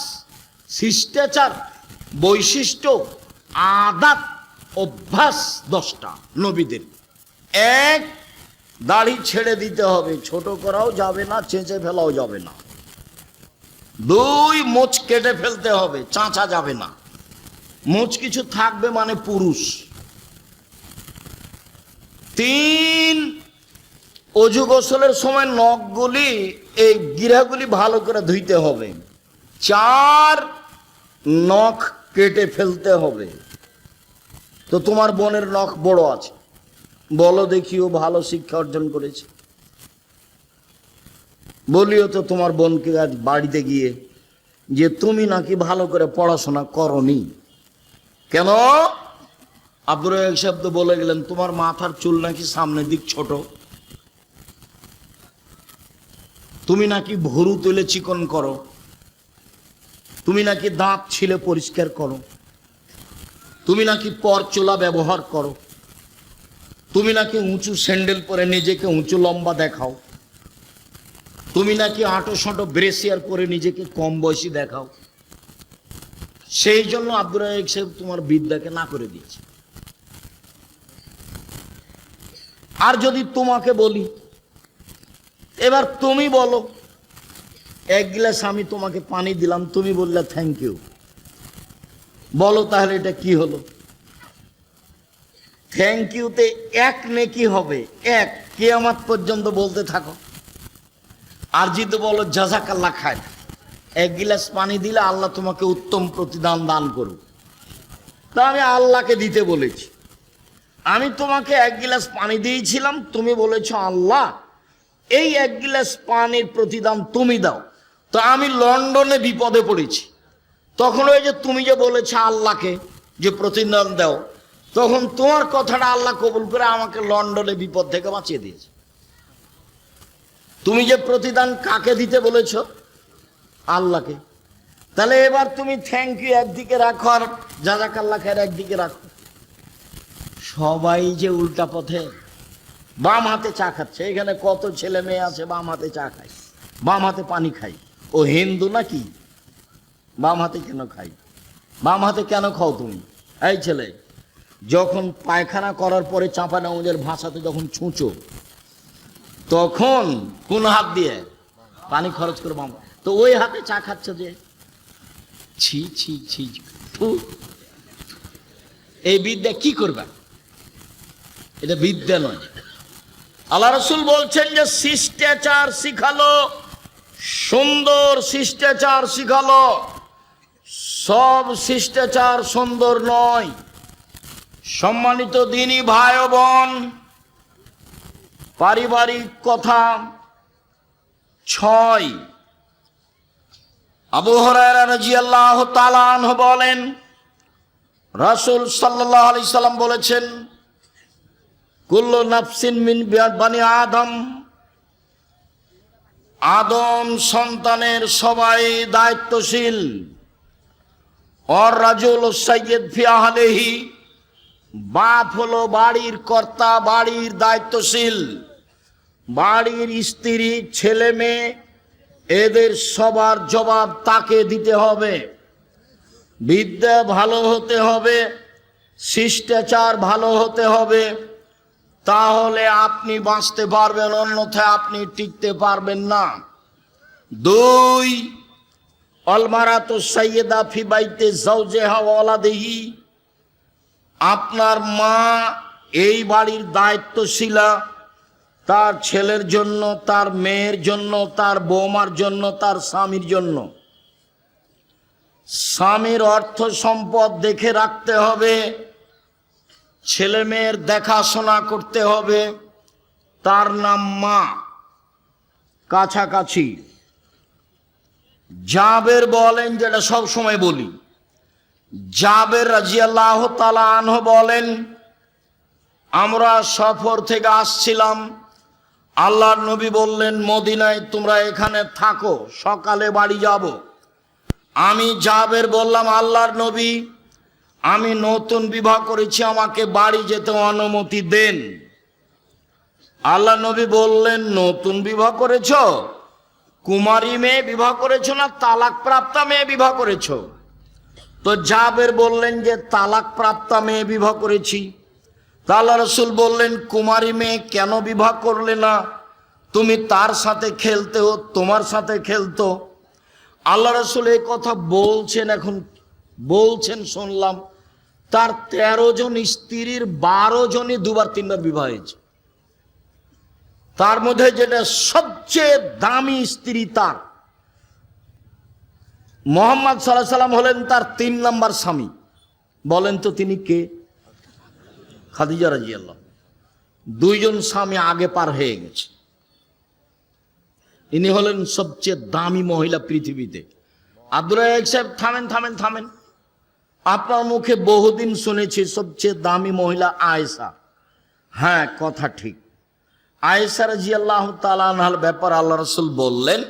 শিষ্টাচার, বৈশিষ্ট্য, আদাত, অভ্যাস 10টা নবীদের। 1, দাড়ি ছেড়ে দিতে হবে, ছোট করাও যাবে না, চেঁচে ফেলাও যাবে না। 2, মোচ কেটে ফেলতে হবে, চাঁচা যাবে না। মোচ কিছু থাকবে মানে পুরুষ। 3, অজু গোসলের সময় নখগুলি, এই গিরাগুলি ভালো করে ধুইতে হবে। 4, নখ কেটে ফেলতে হবে। তো তোমার বোনের নখ বড় আছে, বলো দেখিও ভালো শিক্ষা অর্জন করেছে। বলিও তো তোমার বোনকে আজ বাড়িতে গিয়ে যে তুমি নাকি ভালো করে পড়াশোনা করনি। কেন? আব্দুর রাজ্জাক সাহেব তো বলে গেলেন তোমার মাথার চুল নাকি সামনের দিক ছোট, তুমি নাকি ভুরু তুলে চিকন করো, তুমি নাকি দাঁত ছিলে পরিষ্কার করো, তুমি নাকি পরচুলা ব্যবহার করো, তুমি নাকি উঁচু স্যান্ডেল পরে নিজেকে উঁচু লম্বা দেখাও, তুমি নাকি আঁটো সাঁটো ব্রেসিয়ার পরে নিজেকে কম বয়সী দেখাও। সেই জন্য আব্দুর রাজ্জাক সাহেব তোমার বিদ্যাকে না করে দিয়েছে। আর যদি তোমাকে বলি, এবার তুমি বলো, 1 গ্লাস আমি তোমাকে পানি দিলাম, তুমি বললে থ্যাংক ইউ, বলো তাহলে এটা কি হলো? থ্যাংক ইউতে 1 নেকি হবে, 1, কিয়ামত পর্যন্ত বলতে থাকো। আর যদি বলো জাযাকাল্লাহ খায়, 1 গ্লাস পানি দিলে আল্লাহ তোমাকে উত্তম প্রতিদান দান করুক, তা আমি আল্লাহকে দিতে বলেছি। আমি তোমাকে 1 গ্লাস পানি দিয়েছিলাম, তুমি বলেছো আল্লাহ এই 1 গ্লাস পানির প্রতিদান তুমি দাও। তো আমি লন্ডনে বিপদে পড়েছি, তখন ওই যে তুমি যে বলেছো আল্লাহকে যে প্রতিদান দাও, তখন তোমার কথাটা আল্লাহ কবুল করে আমাকে লন্ডনে বিপদ থেকে বাঁচিয়ে দিয়েছে। তুমি যে প্রতিদান কাকে দিতে বলেছো? আল্লাহকে। তাহলে এবার তুমি থ্যাংক ইউ একদিকে রাখো আর জাযাকাল্লাহ খায়ের একদিকে রাখো। সবাই যে উল্টা পথে, বাম হাতে চা খাচ্ছে। এখানে কত ছেলে মেয়ে আছে বাম হাতে চা খায়, বাম হাতে পানি খায়। ও হিন্দু নাকি? বাম হাতে কেন খাই? বাম হাতে কেন খাও তুমি? এই ছেলে, যখন পায়খানা করার পরে চাঁপা নামাজের ভাষাতে যখন ছুঁচো, তখন কোন হাত দিয়ে পানি খরচ করে বাম, তো ওই হাতে চা খাচ্ছ যে, ছি ছি ছি। এই বিদ্যা কি করবে? এটা বিদ্যা নয়। আল্লাহ রাসূল বলছেন যে শিষ্টাচার শিখালো, সুন্দর শিষ্টাচার শিখালো। সব শিষ্টাচার সুন্দর নয়। সম্মানিত দিনী ভাই ও বোন, পারিবারিক কথা 6। আবু হুরায়রা রাদিয়াল্লাহু তাআলা আনহু বলেন, রাসূল সাল্লাল্লাহু আলাইহি সাল্লাম বলেছেন, কুল্লু নাফসিন মিন বানি আদম, আদম সন্তানের সবাই দায়িত্বশীল। আর রাজুল সাইয়্যিদ ফি আহলিহি, বাপ হলো বাড়ির কর্তা, বাড়ির দায়িত্বশীল। বাড়ির স্ত্রী, ছেলে মেয়ে এদের সবার জবাব তাকে দিতে হবে। বিদ্যা ভালো হতে হবে, শিষ্টাচার ভালো হতে হবে, তাহলে আপনি বাঁচতে পারবেন, অন্যথায় আপনি টিকতে পারবেন না। 2, অলমারাতু সাইয়্যিদা ফি বাইতি যাওজিহা ওয়া ওয়ালাদিহি, আপনার মা এই বাড়ির দায়িত্বশীলা, তার ছেলের জন্য, তার মেয়ের জন্য, তার বৌমার জন্য, তার স্বামীর জন্য। স্বামীর অর্থ সম্পদ দেখে রাখতে হবে, ছেলে মেয়ের দেখাশোনা করতে হবে, তার নাম মা। কাছাকাছি জাবের বলেন, যেটা সব সময় বলি, জাবের রাদিয়াল্লাহু তাআলা আনহু বলেন, আমরা সফর থেকে আসছিলাম, আল্লাহর নবী বললেন মদিনায় তোমরা এখানে থাকো, সকালে বাড়ি যাব। আমি জাবের বললাম, আল্লাহর নবী, আমি নতুন বিবাহ করেছি, আমাকে বাড়ি যেতে অনুমতি দেন। আল্লাহ নবী বললেন, নতুন বিবাহ করেছ? কুমারী মেয়ে বিবাহ করেছ না তালাক প্রাপ্তা মেয়ে বিবাহ করেছ? তো জাবের বললেন যে তালাক প্রাপ্তা মেয়ে বিবাহ করেছি। তা আল্লাহ রাসূল বললেন, কুমারী মেয়ে কেন বিবাহ করলে না? তুমি তার সাথে খেলতে, ও তোমার সাথে খেলতো। আল্লাহ রাসূল এই কথা বলছেন, এখন বলছেন শুনলাম, তার 13 জন স্ত্রীর 12 জনই 2-3বার বিবাহ হয়েছে। তার মধ্যে যেটা সবচেয়ে দামি স্ত্রী তার মুহাম্মদ সাল্লাল্লাহু আলাইহি সাল্লাম হলেন তার 3 নম্বর স্বামী। বলেন তো তিনি কে? খাদিজা রাদিয়াল্লাহু। 2 জন স্বামী আগে পার হয়ে গেছে। ইনি হলেন সবচেয়ে দামি মহিলা পৃথিবীতে। আব্দুল রাজ্জাক সাহেব, থামেন থামেন থামেন, আপনার মুখে বহুদিন শুনেছি সবচেয়ে দামি মহিলা আয়েশা। হ্যাঁ, কথা ঠিক। আয়েশা রাদিয়াল্লাহু তাআলা আনহার ব্যাপার আল্লাহ রাসূল বললেন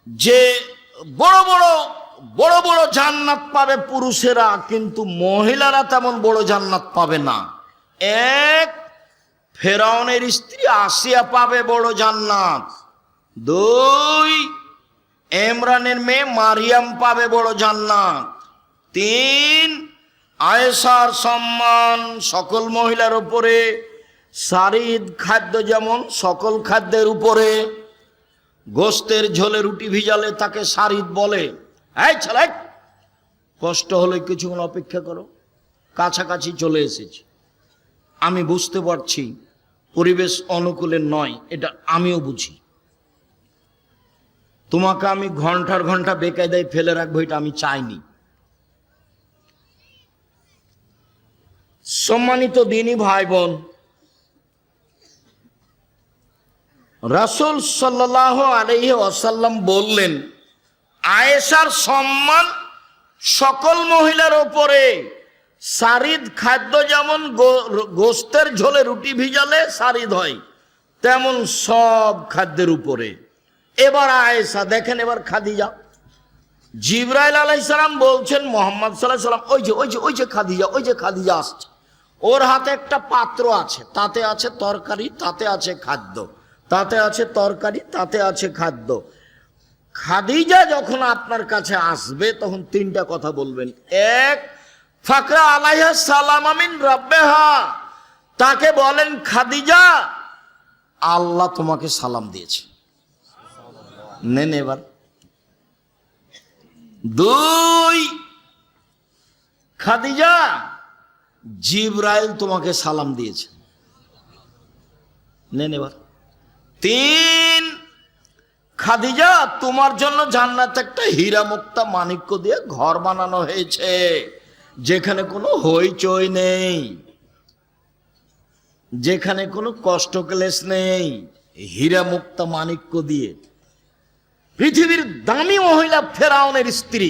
যে বড় বড় বড় জান্নাত পাবে পুরুষেরা, কিন্তু মহিলারা তেমন বড় জান্নাত পাবে না। 1, ফেরাউনের স্ত্রী আসিয়া পাবে বড় জান্নাত। 2, ইমরানের মেয়ে মারিয়াম পাবে বড় জান্নাত। 3, আয়েশার সম্মান সকল মহিলার উপরে, সারিদ খাদ্য যেমন সকল খাদ্যের উপরে। গোস্তের ঝোলে রুটি ভিজালে তাকে সারিদ বলে। এই ছেলে, কষ্ট হলে কিছুক্ষণ অপেক্ষা করো, কাছাকাছি চলে এসেছি। আমি বুঝতে পারছি পরিবেশ অনুকূলে নয়, এটা আমিও বুঝি। তোমাকে আমি ঘন্টার ঘন্টা বেকায়দায় ফেলে রাখবো, এটা আমি চাইনি। সম্মানিত দিনী ভাই বোন, রাসূল সাল্লাল্লাহু আলাইহি ওয়াসাল্লাম বললেন, আয়েশার সম্মান সকল মহিলার উপরে। সারিদ খাদ্য যেমন গোস্তের ঝোলে রুটি ভিজালে সারিদ হয়, তেমন সব খাদ্যের উপরে। এবার আয়েশা দেখেন, এবার খাদিজা। জিবরাইল আলাইহিস সালাম বলছেন মুহাম্মদ সাল্লাল্লাহু আলাইহি ওয়াসাল্লাম, ওই যে খাদিজা, ওই যে খাদিজা আসছে। ওর হাতে একটা পাত্র আছে, তাতে আছে তরকারি, তাতে আছে খাদ্য, তাতে আছে তরকারি, তাতে আছে খাদ্য। খাদিজা যখন আপনার কাছে আসবে তখন 3টা কথা বলবেন। 1, ফাকরা আলাইহা সালাম মিন রাব্বিহা, তাকে বলেন খাদিজা আল্লাহ তোমাকে সালাম দিয়েছে। নেন এবার। 2, খাদিজা জিবরাইল তোমাকে সালাম দিয়েছে। নেন এবার। 3, খাদিজা তোমার জন্য জান্নাতে একটা হীরা মুক্তা মাণিক্য দিয়ে ঘর বানানো হয়েছে, যেখানে কোনো হইচই নেই, যেখানে কোনো কষ্ট ক্লেশ নেই, হীরা মুক্তা মাণিক্য দিয়ে। পৃথিবীর দামি মহিলা ফেরাউনের স্ত্রী।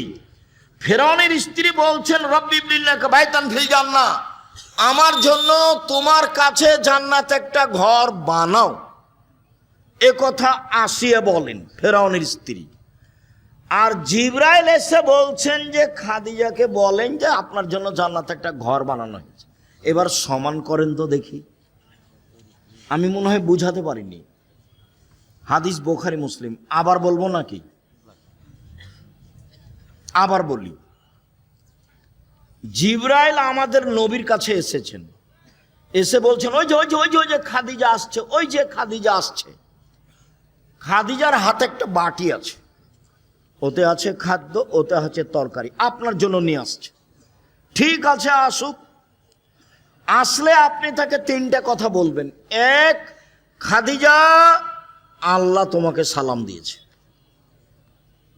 ফেরাউনের স্ত্রী বলছেন, রব্বি ইবনিলাকা বাইতান ফিল জান্নাহ, আমার জন্য তোমার কাছে জান্নাতে একটা ঘর বানাও। এ কথা আসিয়া বলেন ফেরাউনের স্ত্রী। আর জিবরাইল এসে বলছেন যে খাদিজাকে বলেন যে আপনার জন্য জান্নাতে একটা ঘর বানানো হয়েছে। এবার সমান করেন তো দেখি, আমি মনে হয় বুঝাতে পারিনি। হাদিস বুখারী মুসলিম। আবার বলবো নাকি? আবার বলি, জিবরাইল আমাদের নবীর কাছে এসেছেন, এসে বলছেন ওই যে ওই যে ওই যে ওই যে খাদিজা আসছে, ওই যে খাদিজা আসছে। খাদিজার হাতে একটা বাটি আছে, ওতে আছে খাদ্য, ওতে আছে তরকারি, আপনার জন্য নিয়ে আসছে। ঠিক আছে, আসুক। আসলে আপনি তাকে তিনটা কথা বলবেন। এক, খাদিজা, আল্লাহ তোমাকে সালাম দিয়েছে।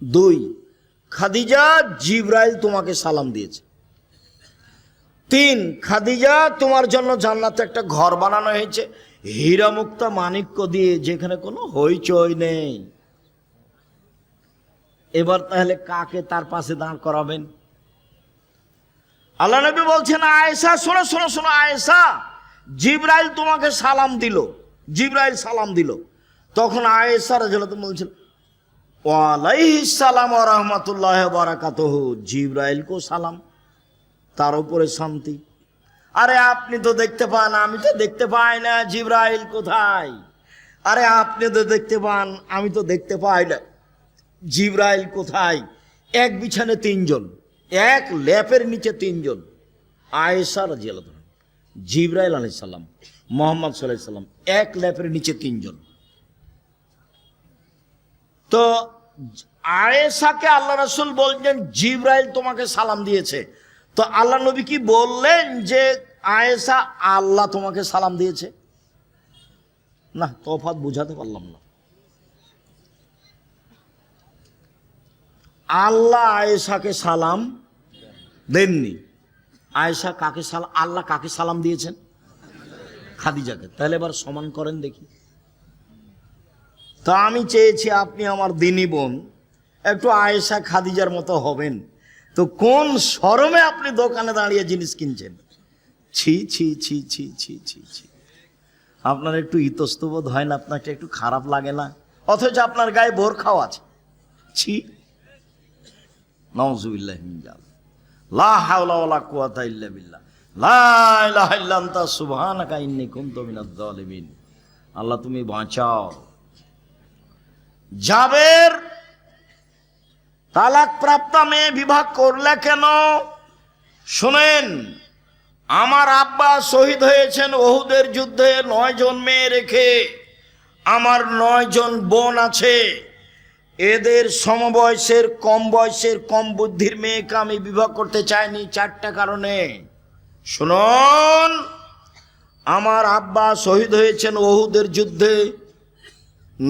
দুই, খাদিজা, জিবরাইল তোমাকে সালাম দিয়েছে। তিন, খাদিজা, তোমার জন্য জান্নাতে একটা ঘর বানানো হয়েছে হীরা মুক্তা মাণিক্য দিয়ে, যেখানে কোনো হইচই নেই। এবার তাহলে কাকে তার পাশে দাঁড় করাবেন? আল্লাহ নবী বলছেন, আয়েশা শোনো শোনো শোনো, আয়েশা, জিবরাইল তোমাকে সালাম দিল, জিবরাইল সালাম দিল। তখন আয়েশা রাদিয়াল্লাহু আনহা বলছেন, ওয়ালাইহিস সালাম ওয়া রাহমাতুল্লাহি ওয়া বারাকাতুহু, জিবরাইল কো সালাম, তার উপরে শান্তি। আরে আপনি তো দেখতে পান, আমি তো দেখতে পাই না, জিবরাইল কোথায়? আরে আপনি তো দেখতে পান, আমি তো দেখতে পাই না, জিবরাইল কোথায়? এক বিছানে তিনজন, এক ল্যাপের নিচে তিনজন, আয়েশা রাদিয়াল্লাহু আনহা, জিবরাইল আলাইহিস সালাম, মুহাম্মদ সাল্লাল্লাহু আলাইহি সাল্লাম, এক ল্যাপের নিচে তিনজন। তো আয়েশাকে আল্লাহ রাসূল বললেন, জিবরাইল তোমাকে সালাম দিয়েছে। তো আল্লাহ নবী কি বললেন যে আয়েশা, আল্লাহ তোমাকে সালাম দিয়েছে? না, তফাৎ বুঝাতে পারলাম না। আল্লাহ আয়েশাকে সালাম দেননি। আয়েশা কাকে সালাম, আল্লাহ কাকে সালাম দিয়েছেন? খাদিজাকে। তাহলে এবার সমান করেন দেখি। তো আমি চেয়েছি আপনি আমার দিনী বোন, একটু আয়েশা খাদিজার মতো হবেন। তো কোন শরমে আপনি দোকানে দাঁড়িয়ে জিনিস কিনছেন? ছি ছি ছি ছি ছি ছি ছি। আপনার একটু ইতস্তবোধ হয় না? আপনাকে একটু খারাপ লাগে না? অথচ আপনার গায়ে বোরখাও আছে। ছি, নাউযুবিল্লাহি মিন যালিক। লা হাওলা ওয়ালা কুওয়াতা ইল্লা বিল্লাহ। লা ইলাহা ইল্লা আনতা সুবহানাকা ইন্নী কুনতু মিনাজ জালিমিন। আল্লাহ তুমি বাঁচাও। জাবের তালাক প্রাপ্ত মেয়ে বিবাহ করলে কেন? শুনেন, আমার আব্বা শহীদ হয়েছেন ওহুদের যুদ্ধে 9 জন মেয়ে রেখে। আমার 9 জন বোন আছে, এদের সমবয়সের, কম বয়সের, কম বুদ্ধির মেয়েকে আমি বিবাহ করতে চাইনি 4টা কারণে। শুনুন, আমার আব্বা শহীদ হয়েছেন ওহুদের যুদ্ধে,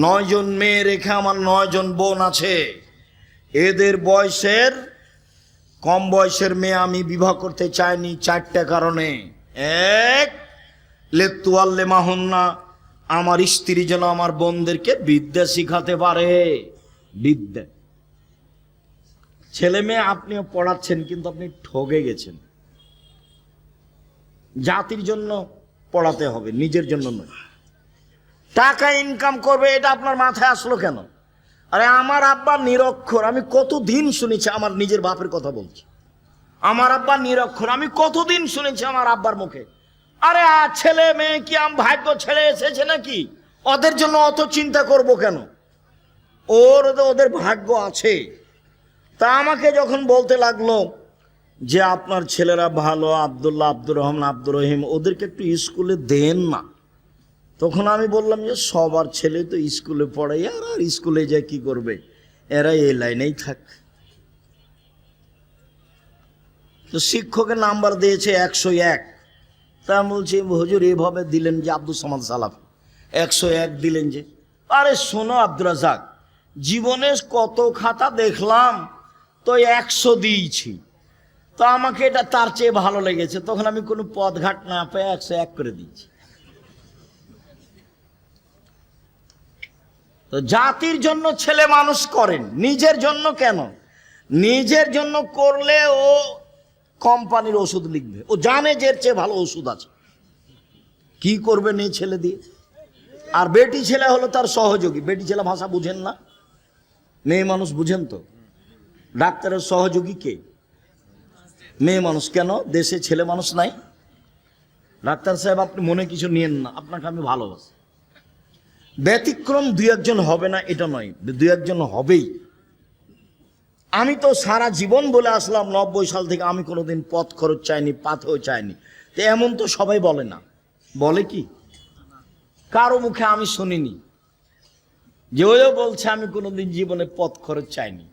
9 জন মেয়ে রেখে আমার 9 জন বোন আছে। এদের বয়সের, কম বয়সের মেয়ে আমি বিবাহ করতে চাইনি 4টা কারণে। এক, লেতুয়াল্লেমাহুন্না, আমার স্ত্রী যেন আমার বোনদেরকে বিদ্যা শিখাতে পারে। বিদ্যা, ছেলে মেয়ে আপনিও পড়াচ্ছেন, কিন্তু আপনি ঠকে গেছেন। জাতির জন্য পড়াতে হবে, নিজের জন্য নয়। টাকা ইনকাম করবে, এটা আপনার মাথায় আসলো কেন? আরে আমার আব্বা নিরক্ষর, আমি কতদিন শুনেছি, আমার নিজের বাপের কথা বলছি। আমার আব্বা নিরক্ষর, আমি কতদিন শুনেছি আমার আব্বার মুখে। আরে ছেলে মেয়ে কি ভাগ্য ছেড়ে এসেছে নাকি? ওদের জন্য অত চিন্তা করব কেন? ওদের ভাগ্য আছে। তা আমাকে যখন বলতে লাগলো যে আপনার ছেলেরা ভালো, আব্দুল্লাহ, আব্দুর রহমান, আব্দুর রহিম, ওদেরকে একটু স্কুলে দেন না। তখন আমি বললাম যে সবার ছেলে তো স্কুলে পড়ে, আর স্কুলে যায় কি করবে, এরা এই লাইনেই থাক। তো শিক্ষকের নাম্বার দিয়েছে 101। তা আমি বলছি, হুজুর এভাবে দিলেন যে আব্দুল সামাদ সালাফ 101 দিলেন যে? আরে শোনো আব্দুর রাজ্জাক, জীবনে কত খাতা দেখলাম, তো 100 দিয়েছি। তো আমাকে এটা তার চেয়ে ভালো লেগেছে, তখন আমি কোনো পদঘাট না পেয়ে 101 করে দিয়েছি। তো জাতির জন্য ছেলে মানুষ করেন, নিজের জন্য কেন? নিজের জন্য করলে ও কোম্পানির ওষুধ লিখবে, ও জানে যে এর চেয়ে ভালো ওষুধ আছে। কি করবে মেয়ে ছেলে দিয়ে? আর বেটি ছেলে হলো তার সহযোগী। বেটি ছেলে ভাষা বুঝেন না? মেয়ে মানুষ বুঝেন তো? ডাক্তারের সহযোগী কে? মেয়ে মানুষ। কেন দেশে ছেলে মানুষ নাই? ডাক্তার সাহেব আপনি মনে কিছু নিয়েন না, আপনাকে আমি ভালোবাসি। ব্যতিক্রম দুই একজন হবে না এটা নয়, দুই একজন হবেই। আমি তো সারা জীবন বলে আসলাম 90 সাল থেকে আমি কোনোদিন পথ খরচ চাইনি, পাথেও চাইনি। তো এমন তো সবাই বলে না, বলে কি? কারো মুখে আমি শুনিনি যে ওও বলছে আমি কোনোদিন জীবনে পথ খরচ চাইনি।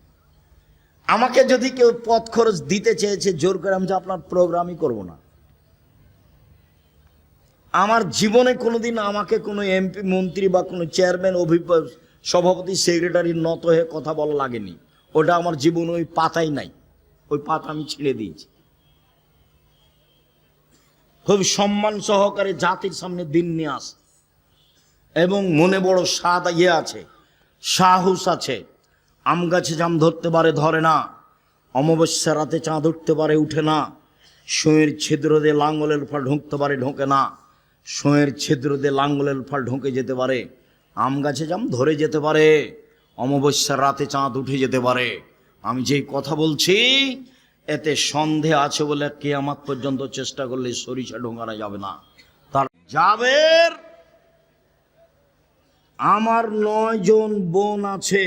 আমাকে যদি কেউ পথ খরচ দিতে চেয়েছে জোর করে, আমি যে আপনার প্রোগ্রামই করব না। আমার জীবনে কোনোদিন আমাকে কোনো এমপি, মন্ত্রী বা কোনো চেয়ারম্যান, সভাপতি, সেক্রেটারি নত হয়ে কথা বলা লাগেনি। ওটা আমার জীবন ওই পাতাই নাই, ওই পাতা আমি ছিঁড়ে দিয়েছি। খুব সম্মান সহকারে জাতির সামনে দিন নিয়ে আস, এবং মনে বড় স্বাদ আছে, সাহস আছে। আম গাছে জাম ধরতে পারে, ধরে না। অমাবস্যা রাতে চাঁদ উঠতে পারে, উঠে না। শোয়ের ছিদ্র দিয়ে লাঙ্গলের ফল ঢুকতে পারে, ঢোকে না। শোয়ের ছিদ্র দিয়ে লাঙ্গলের ফল ঢুকে যেতে পারে। আম গাছে জাম ধরে যেতে পারে, অমাবস্যার রাতে চাঁদ উঠে যেতে পারে। আমি যেই কথা বলছি এতে সন্দেহ আছে বলে কিয়ামত পর্যন্ত চেষ্টা করলে সরিষা ঢোকানো যাবে না। তার জাবের, আমার 9 জন বোন আছে,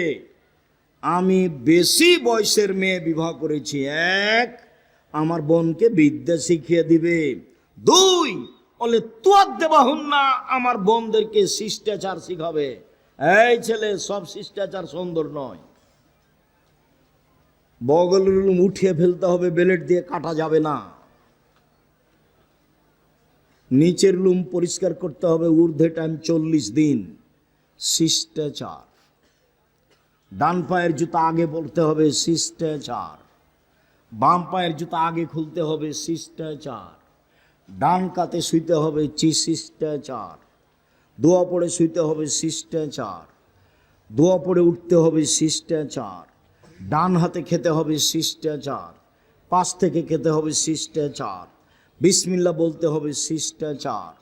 আমি বেশি বয়সের মেয়ে বিবাহ করেছি। 1, আমার বোনকে বিদ্যা শিখিয়ে দিবে। 2, বলে তোয়ার দেবা হন না, আমার বোনদেরকে শিষ্টাচার শিখাবে। এই ছেলে, সব শিষ্টাচার সুন্দর নয়। বগলের লুম উঠিয়ে ফেলতে হবে, বেলেট দিয়ে কাটা যাবে না। নিচের লুম পরিষ্কার করতে হবে, ঊর্ধ্বে টাইম 40 দিন। শিষ্টাচার। ডান পায়ের জুতা আগে পরতে হবে, শিষ্টাচার। বাম পায়ের জুতা আগে খুলতে হবে, শিষ্টাচার। ডান কাতে শুইতে হবে, শিষ্টাচার। দোয়া পড়ে শুইতে হবে, শিষ্টাচার। দোয়া পড়ে উঠতে হবে, শিষ্টাচার। ডান হাতে খেতে হবে, শিষ্টাচার। পাশ থেকে খেতে হবে, শিষ্টাচার। বিসমিল্লাহ বলতে হবে, শিষ্টাচার।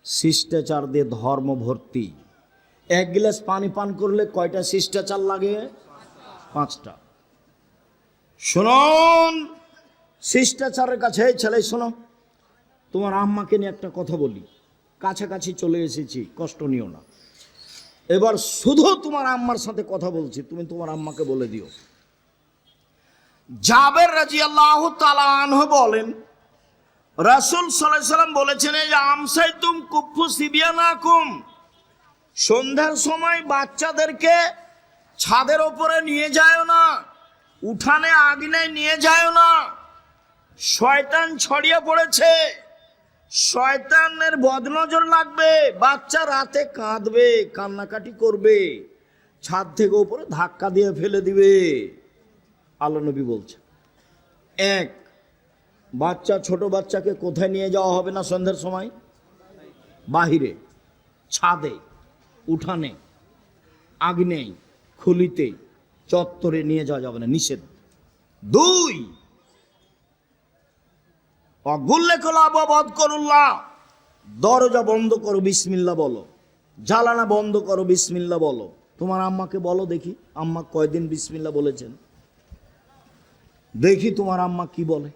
শিষ্টাচার দিয়ে ধর্ম ভর্তি। 1 গ্লাস পানি পান করলে কয়টা শিষ্টাচার লাগে? 5টা। শুনুন, শিষ্টাচারের কাছে। ছেলে শোনো, তোমার আম্মাকে নিয়ে একটা কথা বলি। কাছাকাছি চলে এসেছি, কষ্ট নিও না। এবার শুধু তোমার আম্মার সাথে কথা বলছি, তুমি তোমার আম্মাকে বলে দিও। জাবের রাদিয়াল্লাহু তাআলা আনহু বলেন, রাসূল সাল্লাল্লাহু আলাইহি সাল্লাম বলেছেন, এই আমসাইতুম কুফু সিবিয়ানাকুম, সন্ধ্যার সময় বাচ্চাদেরকে ছাদের ওপরে নিয়ে যায় না, উঠানে আগুনে নিয়ে যায় না। শয়তান ছড়িয়ে পড়েছে, শয়তানের বদনজর লাগবে। বাচ্চা রাতে কাঁদবে, কান্নাকাটি করবে, ছাদ থেকে উপরে ধাক্কা দিয়ে ফেলে দিবে। আল্লাহ নবী বলছে, 1, বাচ্চা, ছোট বাচ্চাকে কোথায় নিয়ে যাওয়া হবে না সন্ধ্যার সময়? বাহিরে, ছাদে, উঠানে, আগুনে, খুলিতে, চত্বরে নিয়ে যাওয়া যাবে না, নিষেধ। 2, দরজা বন্ধ করো, বিসমিল্লাহ বলো। জ্বালানা বন্ধ করো, বিসমিল্লাহ বলো। তোমার আম্মাকে বলো দেখি, আম্মা কয়দিন বিসমিল্লাহ বলেছেন? দেখি তোমার আম্মা কি বলে।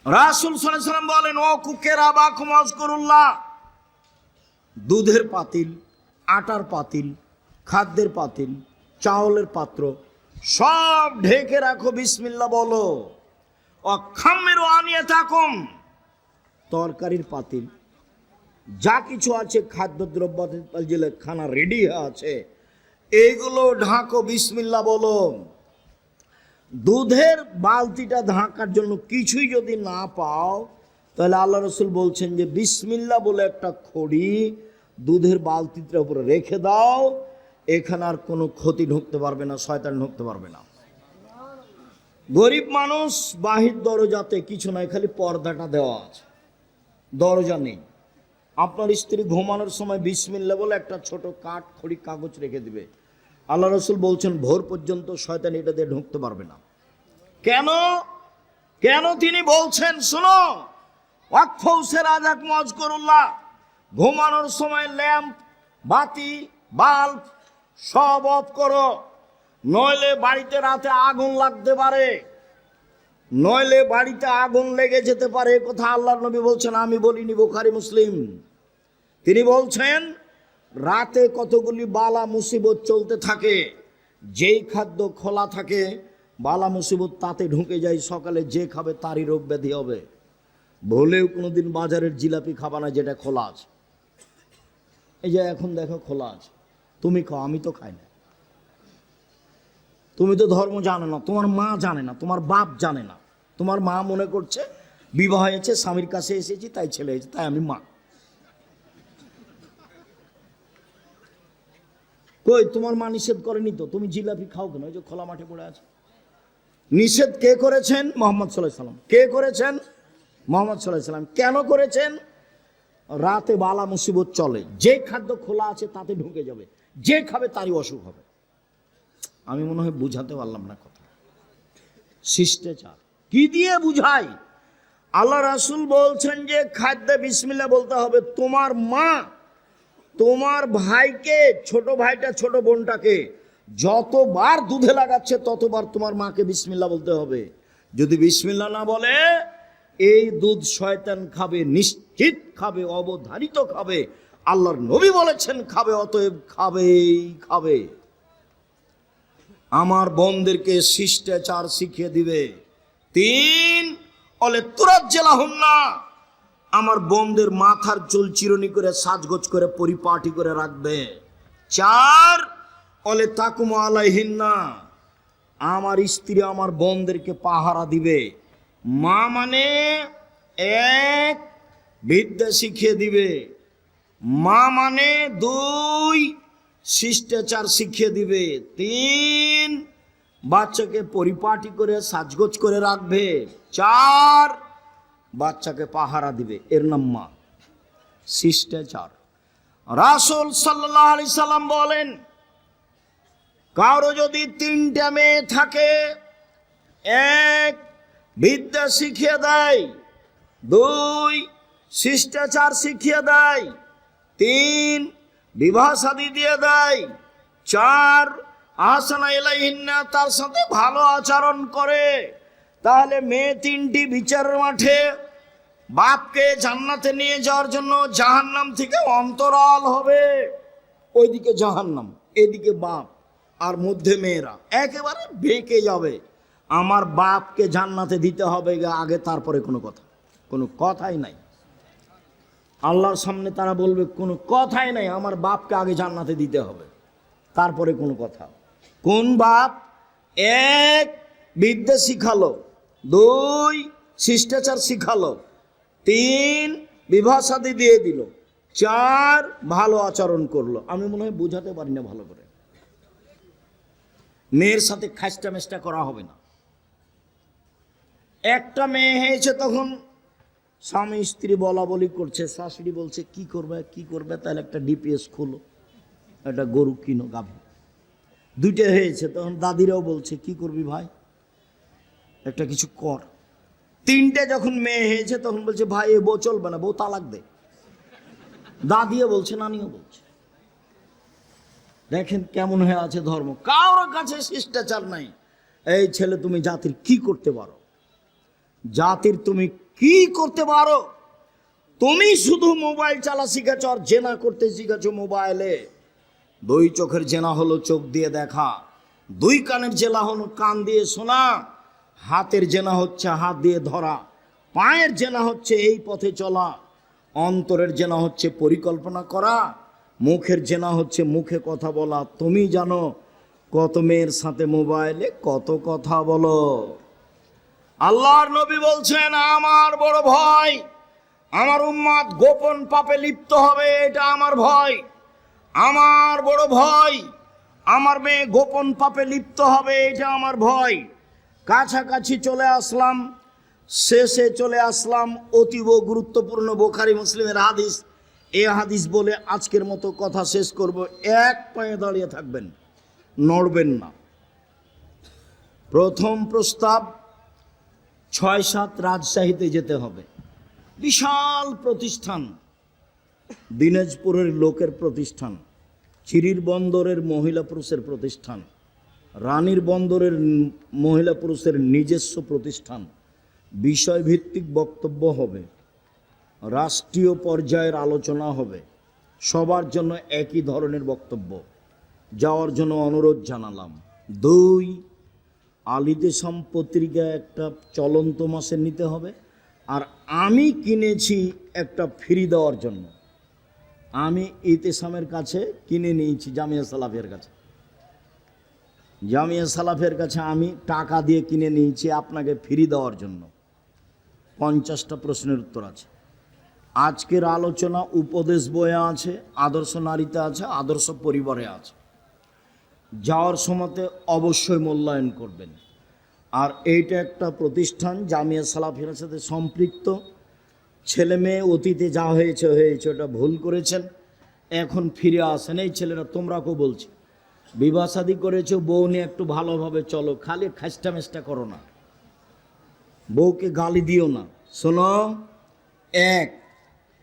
রাসূল সাল্লাল্লাহু আলাইহি ওয়াসাল্লাম বলেন, ও কুকেরা বাকুম আযকুরুল্লাহ, দুধের পাতিল, আটার পাতিল, খাদ্যের পাতিল, চাউলের পাত্র সব ঢেকে রাখো, বিসমিল্লাহ বলো। অখাম্মিরু আনিয়াতাকুম, তরকারির পাতিল, যা কিছু আছে খাদ্যদ্রব্য, যে খানা রেডি আছে, এইগুলো ঢাকো, বিসমিল্লাহ বলো। দুধের বালতিটা ঢাকার জন্য কিছুই যদি না পাও, তাহলে আল্লাহ রাসূল বলছেন যে বিসমিল্লাহ বলে একটা খড়ি দুধের বালতিটার উপরে রেখে দাও, এখানে আর কোনো ক্ষতি ঢুকতে পারবে না, শয়তান ঢুকতে পারবে না। গরিব মানুষ, বাহির দরজাতে কিছু নাই, খালি পর্দাটা দেওয়া আছে, দরজা নেই। আপনার স্ত্রী ঘুমানোর সময় বিসমিল্লাহ বলে একটা ছোট কাঠ খড়ি কাগজ রেখে দিবে। আল্লাহ রাসূল বলছেন ভোর পর্যন্ত শয়তান এটা দিয়ে ঢুকতে পারবে না। কেন? কেন তিনি বলছেন? শোনো, ওয়াকফাউসের আজাক মজকুরুল্লাহ, ঘুমানোর সময় ল্যাম্প, বাতি, বাল্ব সব অফ করো, নইলে বাড়িতে রাতে আগুন লাগতে পারে, নইলে বাড়িতে আগুন লেগে যেতে পারে। কথা আল্লাহর নবী বলছেন, আমি বলিনি, বুখারী মুসলিম। তিনি বলছেন রাতে কতগুলি বালা মুসিবত চলতে থাকে, যেই খাদ্য খোলা থাকে বালা মুসিবত তাতে ঢুকে যায়, সকালে যে খাবে তারই রোগ ব্যাধি হবে। ভুলেও কোনোদিন বাজারের জিলাপি খাবা না যেটা খোলা আছে। এই যে এখন দেখো খোলা আছে, তুমি খাও, আমি তো খাই না। তুমি তো ধর্ম জানো না, তোমার মা জানে না, তোমার বাপ জানে না। তোমার মা মনে করছে বিবাহ হয়েছে, স্বামীর কাছে এসেছি তাই ছেলে হয়েছে, তাই আমি মা। কই তোমার মা নিষেধ করেনি তো, তুমি জিলাপি খাও কেন? ওই যে খোলা মাঠে পড়ে আছে। নিষেধ কে করেছেন? মুহাম্মদ সাল্লাল্লাহু আলাইহি সাল্লাম। কে করেছেন? মুহাম্মদ সাল্লাল্লাহু আলাইহি সাল্লাম। কেন করেছেন? রাতে বালা মুসিবত চলে, যে খাদ্য খোলা আছে তাতে ঢুকে যাবে, যে খাবে তারই অসুখ হবে। আমি মনে হয় বুঝাতে পারলাম না কথা। শিষ্টাচার কি দিয়ে বুঝাই? আল্লাহ রাসূল বলছেন যে খাদ্যে বিসমিল্লাহ বলতে হবে। তোমার মা তোমার ভাইকে, ছোট ভাইটা ছোট বোনটাকে যতবার দুধে লাগাচ্ছে ততবার তোমার মাকে বিসমিল্লাহ বলতে হবে। যদি বিসমিল্লাহ না বলে এই দুধ শয়তান খাবে, নিশ্চিত খাবে, অবধারিত খাবে। আল্লাহর নবী বলেছেন খাবে, অতএব খাবেই খাবে। আমার বোনদেরকে শিষ্টাচার শিখিয়ে দিবে। 3 অলে তুরাত জেলাহুন্না, আমার বোনদের মাথার চুল চিরুনি করে সাজগোজ করে পরিপাটি করে রাখবে। 4 অলে তাকুম আলাইহিন্না, আমার স্ত্রী আমার বোনদেরকে পাহারা দিবে। মা মানে 1 বিদ্যা শিখিয়ে দিবে, মা মানে 2 শিষ্টাচার শিখিয়ে দিবে, 3 বাচ্চাকে পরিপাটি করে সাজগোজ করে রাখবে, 4 বাচ্চাকে পাহারা দিবে। এর নাম মা, শিষ্টাচার। রাসূল সাল্লাল্লাহু আলাইহি সাল্লাম বলেন কারো যদি 3টা মেয়ে থাকে, 1 বিদ্যা শিখিয়ে দেয়, 2 শিষ্টাচার শিখিয়ে দেয়, 3 বিবাহ শাদী দিয়ে দেয়, 4 আহসানা ইলাইহিন্না, তার সাথে ভালো আচরণ করে, তাহলে মেয়ে 3টি বিচারের মাঠে বাপকে জান্নাতে নিয়ে যাওয়ার জন্য জাহান্নাম থেকে অন্তরাল হবে। ওইদিকে জাহান্নাম, এদিকে বাপ, আর মধ্যে মেয়েরা একেবারে বেঁকে যাবে। আমার বাপকে জান্নাতে দিতে হবে আগে, তারপরে কোনো কথাই নাই। আল্লাহর সামনে তারা বলবে কোনো কথাই নাই, আমার বাপকে আগে জান্নাতে দিতে হবে, তারপরে কোনো কথা। কোন বাপ? 1 বিদ্যা শিখালো, 2 শিষ্টাচার শিখালো, 3 বিবাহ শাদী দিয়ে দিল, 4 ভালো আচরণ করলো। আমি মনে হয় বুঝাতে পারি না ভালো করে। মেয়ের সাথে খাস্টা মেষ্টা করা হবে না। একটা মেয়ে হয়েছে, তখন স্বামী স্ত্রী বলা বলি করছে, শাশুড়ি বলছে কি করবে, তাহলে একটা ডিপিএস খোলো, একটা গরু কিনো, গাভী। 2টা হয়েছে, তখন দাদিরাও বলছে কি করবি ভাই, একটা কিছু কর। 3টে যখন মেয়ে হয়েছে তখন বলছে ভাই এ বউ চলবে না, বউ তালাক দে। দাদিও বলছে, নানিও বলছে। দেখেন কেমন হয়ে আছে ধর্ম। কারোর কাছে শিষ্টাচার নাই। এই ছেলে তুমি জাতির কি করতে পারো? জাতির তুমি কি করতে পারো? তুমি শুধু মোবাইল চালা শিখেছ আর জেনা করতে শিখেছ মোবাইলে। 2 চোখের জেনা হলো চোখ দিয়ে দেখা, 2 কানের জেনা হলো কান দিয়ে শোনা, হাতের জেনা হচ্ছে হাত দিয়ে ধরা, পায়ের জেনা হচ্ছে এই পথে চলা, অন্তরের জেনা হচ্ছে পরিকল্পনা করা, মুখের জেনা হচ্ছে মুখে কথা বলা। তুমি জানো কত মেয়ের সাথে মোবাইলে কত কথা বলো। আল্লাহর নবী বলছেন আমার বড় ভয়, আমার উম্মত গোপন পাপে লিপ্ত হবে, এটা আমার ভয়। আমার বড় ভয়, আমার মেয়ে গোপন পাপে লিপ্ত হবে, এটা আমার ভয়। কাছাকাছি চলে আসলাম, শেষে চলে আসলাম। অতীব গুরুত্বপূর্ণ বুখারী মুসলিমের হাদিস। এই হাদিস বলে আজকের মতো কথা শেষ করব। 1 পায়ে দাঁড়িয়ে থাকবেন, নড়বেন না। প্রথম প্রস্তাব, 6-7 রাজশাহীতে যেতে হবে। বিশাল প্রতিষ্ঠান, দিনাজপুরের লোকের প্রতিষ্ঠান, চিরির বন্দরের মহিলা পুরুষের প্রতিষ্ঠান, রানীর বন্দরের মহিলা পুরুষের নিজস্ব প্রতিষ্ঠান। বিষয়ভিত্তিক বক্তব্য হবে, রাষ্ট্রীয় পর্যায়ের আলোচনা হবে, সবার জন্য একই ধরনের বক্তব্য, যাওয়ার জন্য অনুরোধ জানালাম। 2, আলিদেশাম পত্রিকা একটা চলন্ত মাসের নিতে হবে, আর আমি কিনেছি একটা ফ্রি দেওয়ার জন্য। আমি ইতেসামের কাছে কিনে নিয়েছি, জামিয়া সালাফের কাছে। জামিয়া সালাফের কাছে আমি টাকা দিয়ে কিনে নিয়েছি আপনাকে ফ্রি দেওয়ার জন্য। 50টা প্রশ্নের উত্তর আছে। আজকের আলোচনা উপদেশ বইয়ে আছে, আদর্শ নারীতে আছে, আদর্শ পরিবারে আছে। যাওয়ার সময়তে অবশ্যই মূল্যায়ন করবেন। আর এইটা একটা প্রতিষ্ঠান জামিয়া সালাফিয়ার সাথে সম্পৃক্ত। ছেলে মেয়ে অতীতে যা হয়েছে ওটা ভুল করেছেন, এখন ফিরে আসেন। এই ছেলেরা, তোমরাকেও বলছি, বিবাহ শাদী করেছো, বউ নিয়ে একটু ভালোভাবে চলো, খালি খাস্টা মেস্টা করো না, বউকে গালি দিও না। শোনো, 1,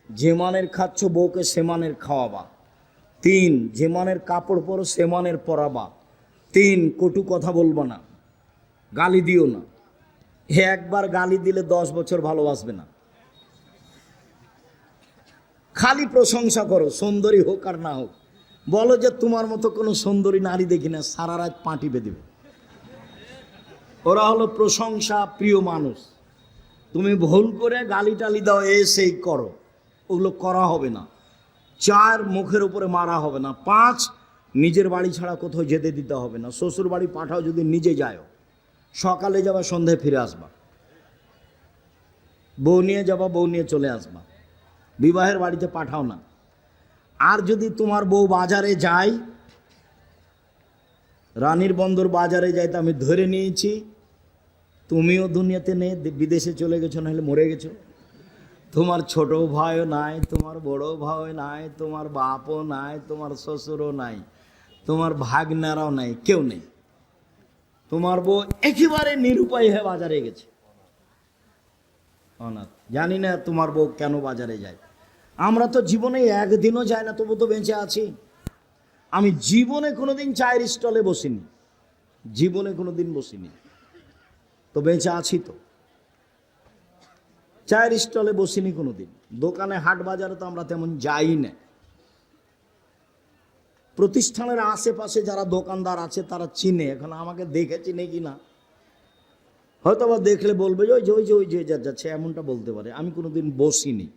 যে মানের খাচ্ছ বউকে সে মানের খাওয়াবা। 3, যে মানের কাপড় পরো সে মানের পরাবা। 3, কটু কথা বলবো না, গালি দিও না। একবার গালি দিলে 10 বছর ভালোবাসবে না। খালি প্রশংসা করো, সুন্দরী হোক আর না হোক। বলো যে তোমার মতো কোনো সুন্দরী নারী দেখি না, সারা রাত পাঁটি বেঁধে। ওরা হলো প্রশংসা প্রিয় মানুষ। তুমি ভুল করে গালি টালি দাও, সেই করো, ওগুলো করা হবে না। 4, মুখের উপরে মারা হবে না। 5, নিজের বাড়ি ছাড়া কোথাও যেতে দিতে হবে না। শ্বশুর বাড়ি পাঠাও যদি নিজে যাও, সকালে যাবা সন্ধ্যায় ফিরে আসবা। বউ নিয়ে যাবা, বউ নিয়ে চলে আসবা। বিবাহের বাড়িতে পাঠাও না। আর যদি তোমার বউ বাজারে যায়, রানীর বন্দর বাজারে যায়, তো আমি ধরে নিয়েছি তুমিও দুনিয়াতে নেই, বিদেশে চলে গেছো, নাহলে মরে গেছো। তোমার ছোট ভাইও নাই, তোমার বড় ভাইও নাই, তোমার বাপও নাই, তোমার শ্বশুরও নাই, তোমার ভাগনারাও নাই, কেউ নেই। তোমার বউ একেবারে নিরুপায় হয়ে বাজারে গেছে, অনাথ। জানি না তোমার বউ কেন বাজারে যায়। আমরা তো জীবনে একদিনও যাই না, তবু তো বেঁচে আছি। আমি জীবনে কোনোদিন চায়ের স্টলে বসিনি, জীবনে কোনোদিন বসিনি, তো বেঁচে আছি। তো চায়ের স্টলে বসিনি কোনোদিন। দোকানে হাট বাজারে তো আমরা তেমন যাই না। প্রতিষ্ঠানের আশেপাশে যারা দোকানদার আছে তারা চিনে, এখন আমাকে দেখে চিনে কি না হয়তো বা দেখলে বলবে যে ওই যে যাচ্ছে, এমনটা বলতে পারে। আমি কোনোদিন বসিনি।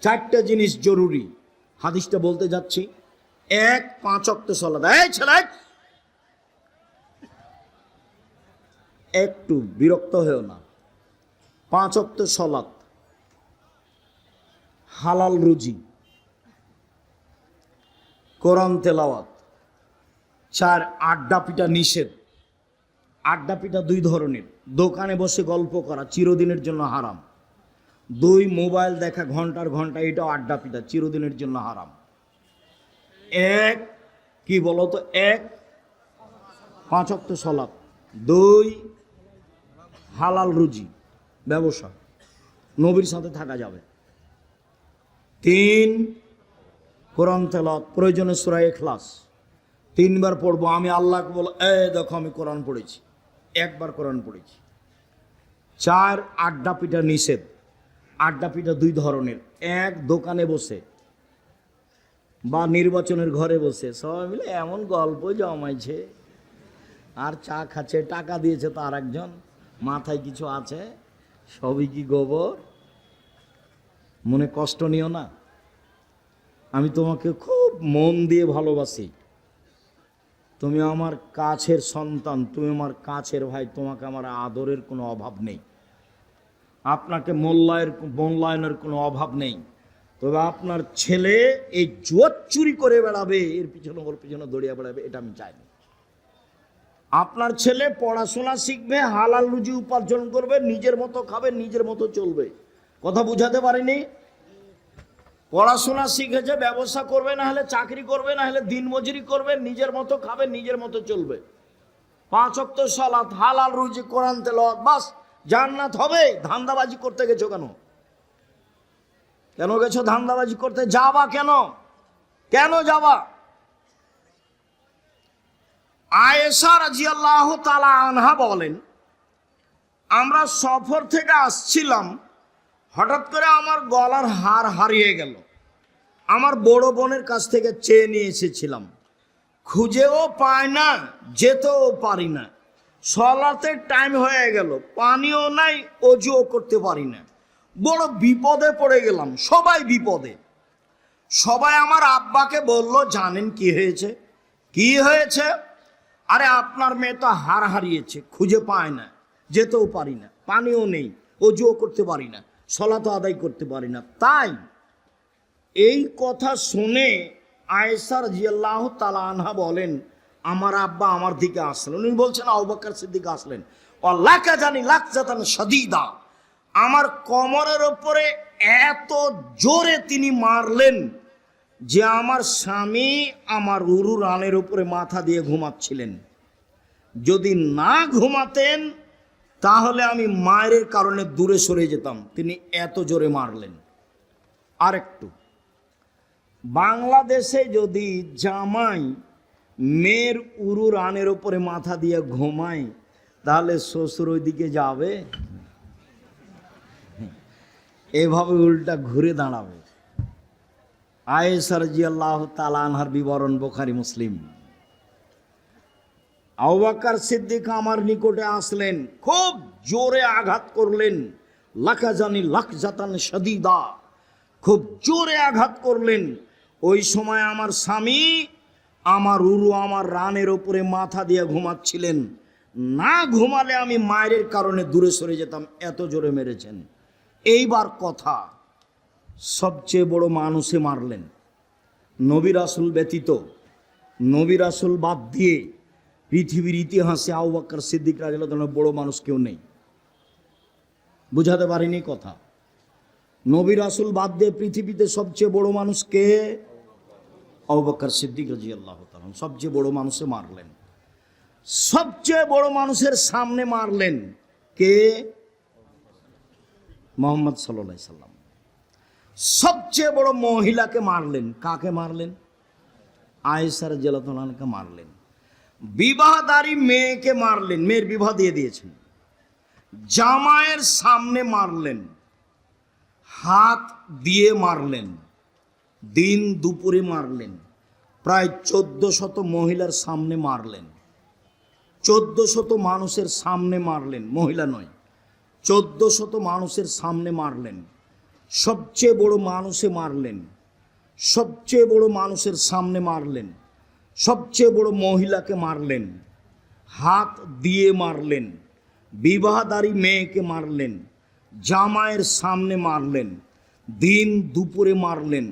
4টা জিনিস জরুরি, হাদিসটা বলতে যাচ্ছি। 1, 5 ওয়াক্ত সালাত। এই ছেলে, একটু বিরক্ত হয়েও না। 5 ওয়াক্ত সালাত, হালাল রুজি, কোরআন তেলাওয়াত। 4, আড্ডা পিটা নিষেধ। আড্ডা পিটা 2 ধরনের। দোকানে বসে গল্প করা চিরদিনের জন্য হারাম। 2, মোবাইল দেখা ঘন্টার ঘন্টা, এটাও আড্ডা পিটা, চিরদিনের জন্য হারাম। 1, কি বলো তো? 1, 5 ওয়াক্ত সালাত। 2, হালাল রুজি, ব্যবসা, নবীর সাথে থাকা যাবে। 3, কোরআন তেলাওয়াত, প্রয়োজনে সূরা ইখলাস 3 বার পড়বো। আমি আল্লাহকে বলবো, দেখো আমি কোরআন পড়েছি, 1 বার কোরআন পড়েছি। 4, আড্ডা পিটা নিষেধ। আড্ডা পিটা 2 ধরনের। 1, দোকানে বসে বা নির্বাচনের ঘরে বসে সবাই মিলে এমন গল্প জমাইছে আর চা খাচ্ছে, টাকা দিয়েছে তো আর একজন, মাথায় কিছু আছে, সবই কি গোবর। মনে কষ্ট নিও না, আমি তোমাকে খুব মন দিয়ে ভালোবাসি, তুমি আমার কাছের সন্তান, তুমি আমার কাছের ভাই, তোমাকে আমার আদরের কোনো অভাব নেই, আপনাকে মূল্যায়নের কোনো অভাব নেই। তবে আপনার ছেলে এই জুয়া চুরি করে বেড়াবে, এর পিছনে ওর পিছনে দৌড়িয়ে বেড়াবে, এটা আমি চাই না। আপনার ছেলে পড়াশোনা শিখবে, হালাল রুজি উপার্জন করবে, নিজের মতো খাবে, নিজের মতো চলবে। কথা বুঝাতে পারিনি? পড়াশোনা শিখেছে, ব্যবসা করবে, না হলে চাকরি করবে, না হলে দিনমজুরি করবে, নিজের মতো খাবে, নিজের মতো চলবে। 5 ওয়াক্ত সালাত, হালাল রুজি, কোরআন তেলাওয়াত, বাস জান্নাত হবে। ধান্দাবাজি করতে গেছো কেন? কেন গেছো ধান্দাবাজি করতে? যাবা কেন? কেন যাবা? আয়েশা রাদিয়াল্লাহু তাআলা আনহা বলেন, আমরা সফর থেকে আসছিলাম, হঠাৎ করে আমার গলার হার হারিয়ে গেল। আমার বড় বোনের কাছ থেকে চেয়ে নিয়ে এসেছিলাম, খুঁজেও পায় না, যেতেও পারি না। সলাতের টাইম হয়ে গেল, পানিও নাই, অজুও করতে পারি না। বড় বিপদে পড়ে গেলাম, সবাই বিপদে। সবাই আমার আব্বাকে বলল, জানেন কি হয়েছে? কি হয়েছে? আরে আপনার মেয়ে তো হারিয়েছে, খুঁজে পায় না, যেতেও পারি না, পানিও নেই, অজুও করতে পারি না, সলাতও আদায় করতে পারি না। তাই এই কথা শুনে আয়েশা রাদিয়াল্লাহু তাআলা আনহা বলেন, আমার আব্বা আমার দিকে আসলেন। উনি বলছেন আবু বকর সিদ্দিক আসলেন, ওয়াল্লাকা জানি লাকজাতান শাদীদা, আমার কোমরের উপরে এত জোরে তিনি মারলেন যে আমার স্বামী আমার উরু রানের উপরে মাথা দিয়ে ঘুমাচ্ছিলেন। যদি না ঘুমাতেন তাহলে আমি মায়ের কারণে দূরে সরে যেতাম, তিনি এত জোরে মারলেন। আরেকটু, বাংলাদেশে যদি জামাই মেয়ের উরু রানের উপরে মাথা দিয়ে ঘুমায়, তাহলে শ্বশুর ওইদিকে যাবে, এভাবে উল্টা ঘুরে দাঁড়াবে। আয়েশা রাদিয়াল্লাহু তাআলা আনহার বিবরণ বুখারী মুসলিম। আবু বকর সিদ্দিক আমার নিকটে আসলেন, খুব জোরে আঘাত করলেন, লাকাজানি লাকজাতান শাদীদা, খুব জোরে আঘাত করলেন। ওই সময় আমার স্বামী আমার উরু আমার রানের উপরে মাথা দিয়ে ঘুমাচ্ছিলেন, না ঘুমালে আমি মায়ের কারণে দূরে সরে যেতাম, এত জোরে মেরেছেন। এইবার কথা, সবচেয়ে বড় মানুষে মারলেন, নবী রাসূল ব্যতীত, নবী রাসূল বাদ দিয়ে পৃথিবীর ইতিহাসে আবু বকর সিদ্দিক রাদিয়াল্লাহু তাআলা বড় মানুষ কেউ নেই। বুঝাতে পারিনি কথা? নবী রাসূল বাদ দিয়ে পৃথিবীতে সবচেয়ে বড় মানুষ কে? আবু বকর সিদ্দিক রাদিয়াল্লাহু তাআলা। সবচেয়ে বড় মানুষে মারলেন, সবচেয়ে বড় মানুষের সামনে মারলেন কে? মুহাম্মদ সাল্লাল্লাহু আলাইহি সাল্লাম। সবচেয়ে বড় মহিলাকে মারলেন, কাকে মারলেন? আয়েশা রাদিয়াল্লাহু আনহাকে মারলেন। বিবাহদারী মেয়েকে মারলেন, মেয়ের বিবাহ দিয়ে দিয়েছেন। জামাইয়ের সামনে মারলেন, হাত দিয়ে মারলেন, দিন দুপুরে মারলেন, প্রায় 1400 মহিলার সামনে মারলেন, 1400 মানুষের সামনে মারলেন, মহিলা নয়, 1400 মানুষের সামনে মারলেন। সবচেয়ে বড় মানুষে মারলেন, সবচেয়ে বড় মানুষের সামনে মারলেন, সবচেয়ে বড় মহিলাকে মারলেন, হাত দিয়ে মারলেন, বিবাহদারী মেয়েকে মারলেন, জামাইয়ের সামনে মারলেন, দিন দুপুরে মারলেন,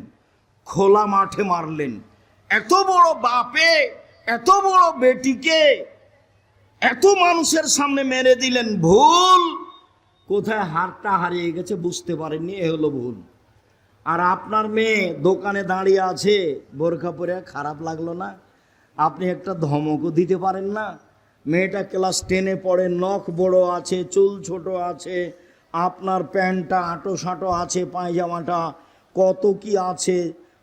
খোলা মাঠে মারলেন। এত বড় বাপে এত বড় বেটিকে এত মানুষের সামনে মেরে দিলেন, ভুল কোথায় হারটা হারিয়ে গেছে বুঝতে পারেননি, এ হলো ভুল। আর আপনার মেয়ে দোকানে দাঁড়িয়ে আছে বোরখা পরে, খারাপ লাগলো না? আপনি একটা ধমকও দিতে পারেন না? মেয়েটা ক্লাস 10-এ পড়ে, নখ বড় আছে, চুল ছোট আছে, আপনার প্যান্টটা আঁটো সাঁটো আছে, পায়জামাটা কত কি আছে,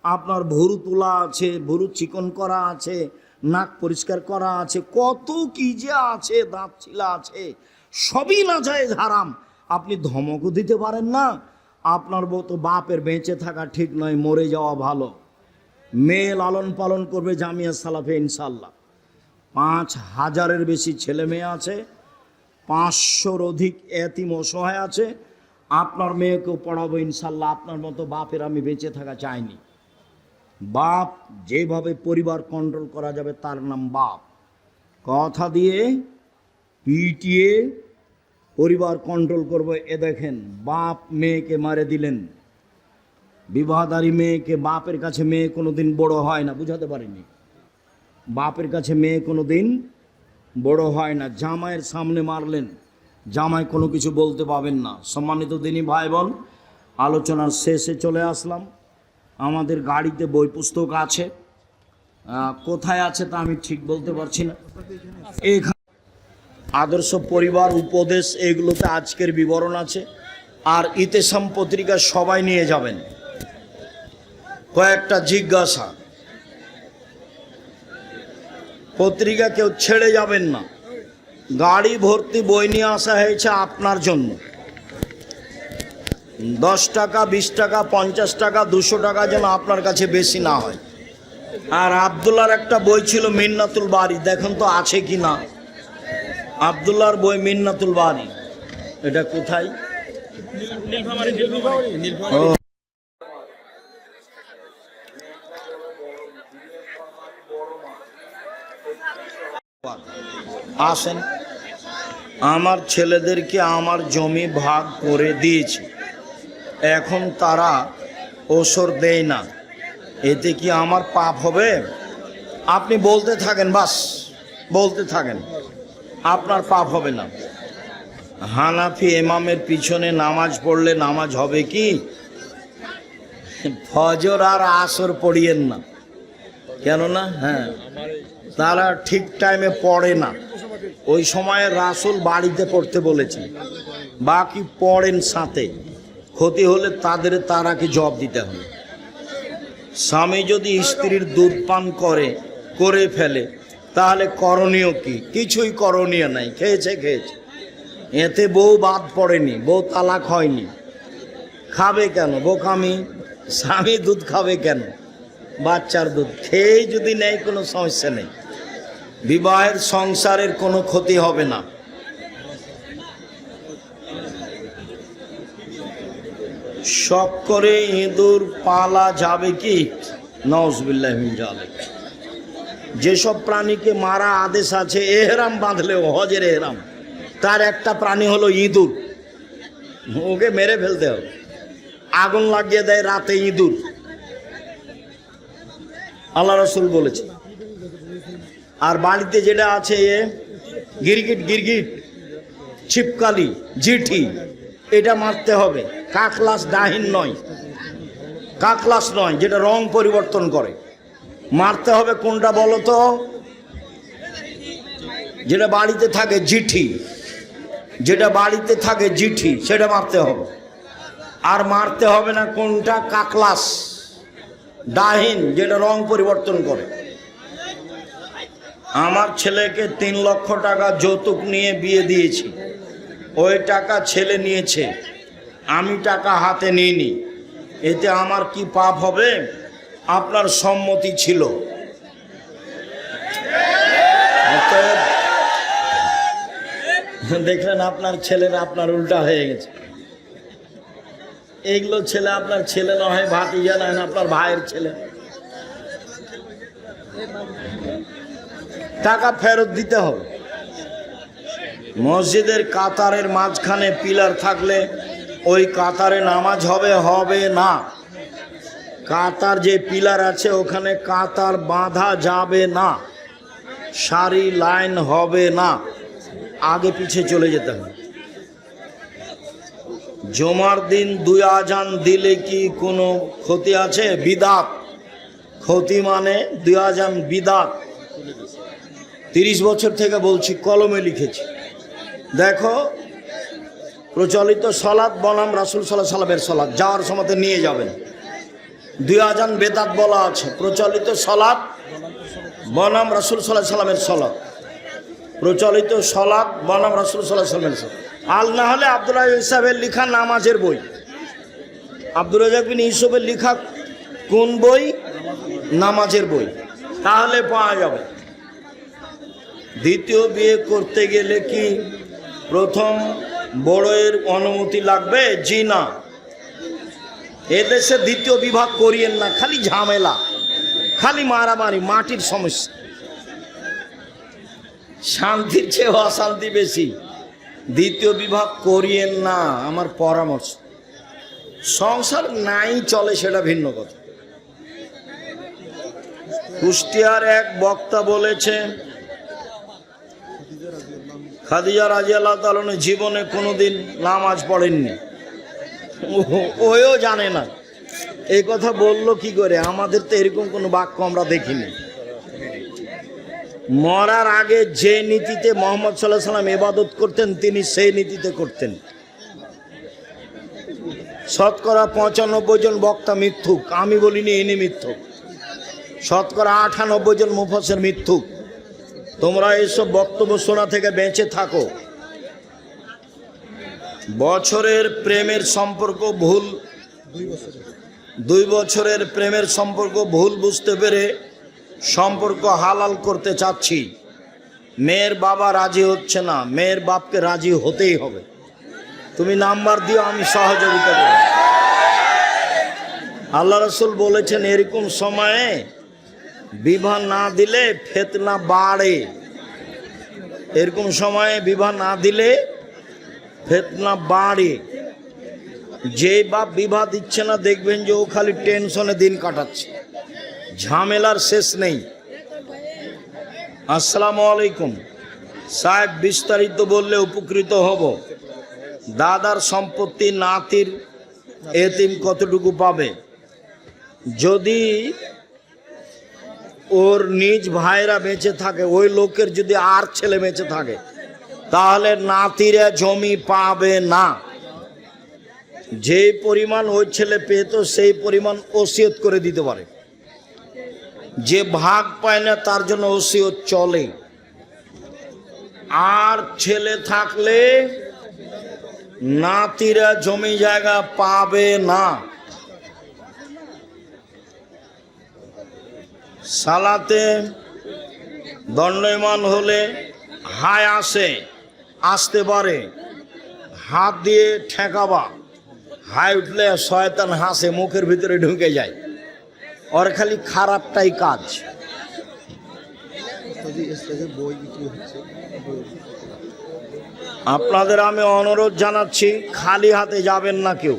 আপনার ভুরু তোলা আছে, ভুরু চিকন করা আছে, নাক পরিষ্কার করা আছে, কত কি যে আছে, দাঁত ছিলা আছে, সবই না যায় হারাম। আপনি ধমকও দিতে পারেন না? আপনার মতো বাপের বেঁচে থাকা ঠিক নয়, মরে যাওয়া ভালো। মেয়ে লালন পালন করবে জামিয়া সালাফে ইনশাল্লাহ। 5000-এর বেশি ছেলে মেয়ে আছে, 500-র অধিক এতিম অসহায় আছে। আপনার মেয়েকেও পড়াবো ইনশাল্লাহ। আপনার মতো বাপের আমি বেঁচে থাকা চাইনি। বাপ যেভাবে পরিবার কন্ট্রোল করা যাবে তার নাম বাপ। কথা দিয়ে পিটিয়ে পরিবার কন্ট্রোল করবো, এ দেখেন বাপ মেয়েকে মারে দিলেন। বিবাহদারী মেয়েকে, বাপের কাছে মেয়ে কোনোদিন বড় হয় না, বুঝাতে পারিনি? বাপের কাছে মেয়ে কোনোদিন বড় হয় না। জামাইয়ের সামনে মারলেন, জামাই কোনো কিছু বলতে পাবেন না। সম্মানিত দিনী ভাই বোন, আলোচনার শেষে চলে আসলাম। আমাদের গাড়িতে বই পুস্তক আছে, কোথায় আছে তা আমি ঠিক বলতে পারছি না। এখানে আদর্শ পরিবার উপদেশ এগুলোতে আজকের বিবরণ আছে। আর ইতেসাম পত্রিকা সবাই নিয়ে যাবেন। কয়েকটা জিজ্ঞাসা, পত্রিকা কেউ ছেড়ে যাবেন না। গাড়ি ভর্তি বই নিয়ে আসা হয়েছে আপনার জন্য। 10 টাকা, 20 টাকা, 50 টাকা, 200 টাকা যেন আপনার কাছে বেশি না হয়। আর আব্দুল্লাহর একটা বই ছিল মিন্নাতুল বারি, দেখুন তো আছে কি না। আব্দুল্লাহর বই মিন্নাতুল বারি, এটা কোথায়? আসেন, আমার ছেলেদেরকে আমার জমি ভাগ করে দিয়েছি, এখন তারা ওসর দেয় না, এতে কি আমার পাপ হবে? আপনি বলতে থাকেন, বাস বলতে থাকেন, আপনার পাপ হবে না। হানাফি ইমামের পিছনে নামাজ পড়লে নামাজ হবে কি? ফজর আর আসর পড়িয়েন না, কেননা তারা ঠিক টাইমে পড়ে না। ওই সময় রাসূল বাড়িতে পড়তে বলেছেন, বাকি পড়েন সাথে, ক্ষতি হলে তারাকে জবাব দিতে হবে। স্বামী যদি স্ত্রীর দুধ পান করে ফেলে, তাহলে করণীয় কি? কিছুই করণীয় নাই, খেয়েছে। এতে বউ বাদ পড়েনি, বউ তালাক হয়নি। খাবে কেন? বোকামি। স্বামী দুধ খাবে কেন? বাচ্চার দুধ খেয়েই যদি নেয় কোনো সমস্যা নেই, বিবাহের সংসারের কোনো ক্ষতি হবে না। শখ করে ইঁদুর পালা যাবে কি? নাউজুবিল্লাহি মিন যালিক। যেসব প্রাণীকে মারা আদেশ আছে এহরাম বাঁধলেও, হজের এহরাম, তার একটা প্রাণী হলো ইঁদুর, ওকে মেরে ফেলতে হবে। আগুন লাগিয়ে দেয় রাতে ইঁদুর, আল্লাহ রাসূল বলেছে। আর বাড়িতে যেটা আছে গিরগিট, ছিপকালি, জিঠি, এটা মারতে হবে। কাকলাস ডাহিন নয়, কাকলাস নয়, যেটা রং পরিবর্তন করে। মারতে হবে কোনটা বলো তো? যেটা বাড়িতে থাকে জিঠি, সেটা মারতে হবে। আর মারতে হবে না কোনটা? কাকলাস ডাহিন, যেটা রং পরিবর্তন করে। আমার ছেলেকে 3 লক্ষ টাকা যৌতুক নিয়ে বিয়ে দিয়েছি, ওই টাকা ছেলে নিয়েছে, আমি টাকা হাতে নিইনি, এতে আমার কি পাপ হবে? আপনার সম্মতি ছিল। দেখলেন আপনার ছেলের আপনার উল্টা হয়ে গেছে। এইগুলো ছেলে আপনার ছেলে নয়, ভাতিজা নয়, আপনার ভাইয়ের ছেলে। টাকা ফেরত দিতে হবে। মসজিদের কাতারের মাঝখানে পিলার থাকলে ওই কাতারে নামাজ হবে না। কাতার যে পিলার আছে ওখানে কাতার বাঁধা যাবে না, সারি লাইন হবে না, আগে পিছে চলে যেতে হবে। জুমার দিন 2 আজান দিলে কি কোনো ক্ষতি আছে? বিদাত। ক্ষতি মানে 2 আজান বিদাত। 30 বছর থেকে বলছি, কলমে লিখেছি। দেখো, প্রচলিত সলাৎ বনাম রাসূল সাল্লাল্লাহু আলাইহি ওয়াসাল্লামের সলাৎ, যাওয়ার সময় নিয়ে যাবেন। 2 আজান বেদাত বলা আছে, প্রচলিত সলাৎ বনাম রাসূল সাল্লাল্লাহু আলাইহি ওয়াসাল্লামের সলাৎ, প্রচলিত সলাৎ বনাম রাসূল সাল্লাল্লাহু আলাইহি ওয়াসাল্লামের সলাৎ। আল না হলে আব্দুল্লাহ ইউসুফের লেখা নামাজের বই। আব্দুর রাজ্জাক বিন ইউসুফের লেখা কোন বই? নামাজের বই, তাহলে পাওয়া যাবে। দ্বিতীয় বিয়ে করতে গেলে কি প্রথম বড়ের অনুমতি লাগবে? জি না। এদেশে দ্বিতীয় বিবাহ করিয়েন না, খালি ঝামেলা, খালি মারামারি, মাটির সমস্যা। শান্তির চেয়ে অশান্তি বেশি। দ্বিতীয় বিবাহ করিয়েন না, আমার পরামর্শ। সংসার নাই চলে সেটা ভিন্ন কথা। কুষ্টিয়ার এক বক্তা বলেছে, খাদিজা রাদিয়াল্লাহু তাআলা জীবনে কোনোদিন নামাজ পড়েননি। ওও জানে না। এই কথা বললো কি করে? আমাদের তো এরকম কোনো বাক্য আমরা দেখিনি। মরার আগে যে নীতিতে মুহাম্মদ সাল্লাল্লাহু আলাইহি ওয়াসাল্লাম ইবাদত করতেন, তিনি সেই নীতিতে করতেন। শতকরা 95 জন বক্তা মিথ্যুক, আমি বলিনি ইনি মিথ্যুক। শতকরা 98 জন মুফাসসির মিথ্যুক। তোমরা এইসব বক্তব্য শোনা থেকে বেঁচে থাকো। বছরের প্রেমের সম্পর্ক ভুল, 2 বছরের প্রেমের সম্পর্ক ভুল বুঝতে পেরে সম্পর্ক হালাল করতে চাচ্ছি। মেয়ের বাবা রাজি হচ্ছে না, মেয়ের বাপকে রাজি হতেই হবে। তুমি নাম্বার দিও, আমি সহযোগিতা করব। আল্লাহ রাসূল বলেছেন এরকম সময়ে বিবাহ না দিলে ফিতনা বাড়ে। এরকম সময়ে বিবাহ না দিলে ফিতনা বাড়ে। যে বাপ বিবাহ দিচ্ছে না দেখবেন যে ও খালি টেনশনে দিন কাটাচ্ছে, ঝামেলার শেষ নেই। আসসালামু আলাইকুম সাহেব, বিস্তারিত বললে উপকৃত হব। দাদার সম্পত্তি নাতির এতিম কতটুকু পাবে? যদি ওর নিজ ভাইরা বেঁচে থাকে, ওই লোকের যদি আর ছেলে বেঁচে থাকে, তাহলে নাতিরা জমি পাবে না। যে পরিমাণ ওই ছেলে পেত সেই পরিমাণ ওসিয়ত করে দিতে পারে। যে ভাগ পায় না তার জন্য ওসিয়ত চলে। আর ছেলে থাকলে নাতিরা জমি জায়গা পাবে না। সালাতে দণ্ডায়মান হলে হায় আসতে পারে, হাত দিয়ে ঠেকাবা। হাই উঠলে শয়তান হাসে, মুখের ভিতরে ঢুকে যায়। ওর খালি খারাপটাই কাজ। আপনাদের আমি অনুরোধ জানাচ্ছি, খালি হাতে যাবেন না কেউ।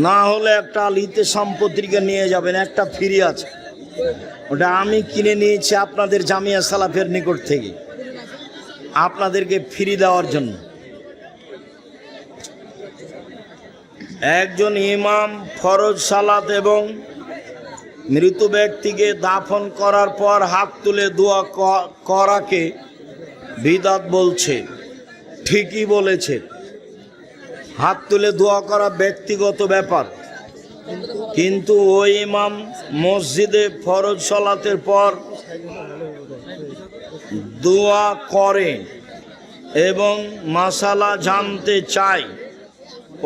না হলে একটা আলিতে সম্পত্তিকে নিয়ে যাবেন, একটা ফ্রি আছে, ওটা আমি কিনে নিয়েছি আপনাদের জামিয়া সালাফের নিকট থেকে, আপনাদেরকে ফ্রি দেওয়ার জন্য। একজন ইমাম ফরজ সালাত এবং মৃত ব্যক্তিকে দাফন করার পর হাত তুলে দোয়া করাকে বিদআত বলছে। ঠিকই বলেছে, হাত তুলে দোয়া করা ব্যক্তিগত ব্যাপার, কিন্তু ওই ইমাম মসজিদে ফরজ সালাতের পর দোয়া করে এবং মাসালা জানতে চায়,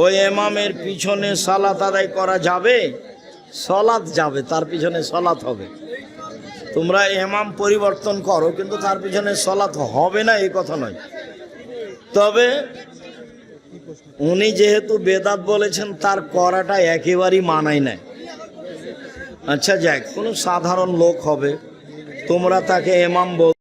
ওই ইমামের পিছনে সালাত আদায় করা যাবে? সালাত যাবে, তার পিছনে সালাত হবে। তোমরা ইমাম পরিবর্তন করো, কিন্তু তার পিছনে সালাত হবে না এই কথা নয়। তবে উনি যেহেতু বেদাত বলেছেন, তার করাটা একেবারেই মানায় না। আচ্ছা যাক, কোনো সাধারণ লোক হবে, তোমরা তাকে ইমাম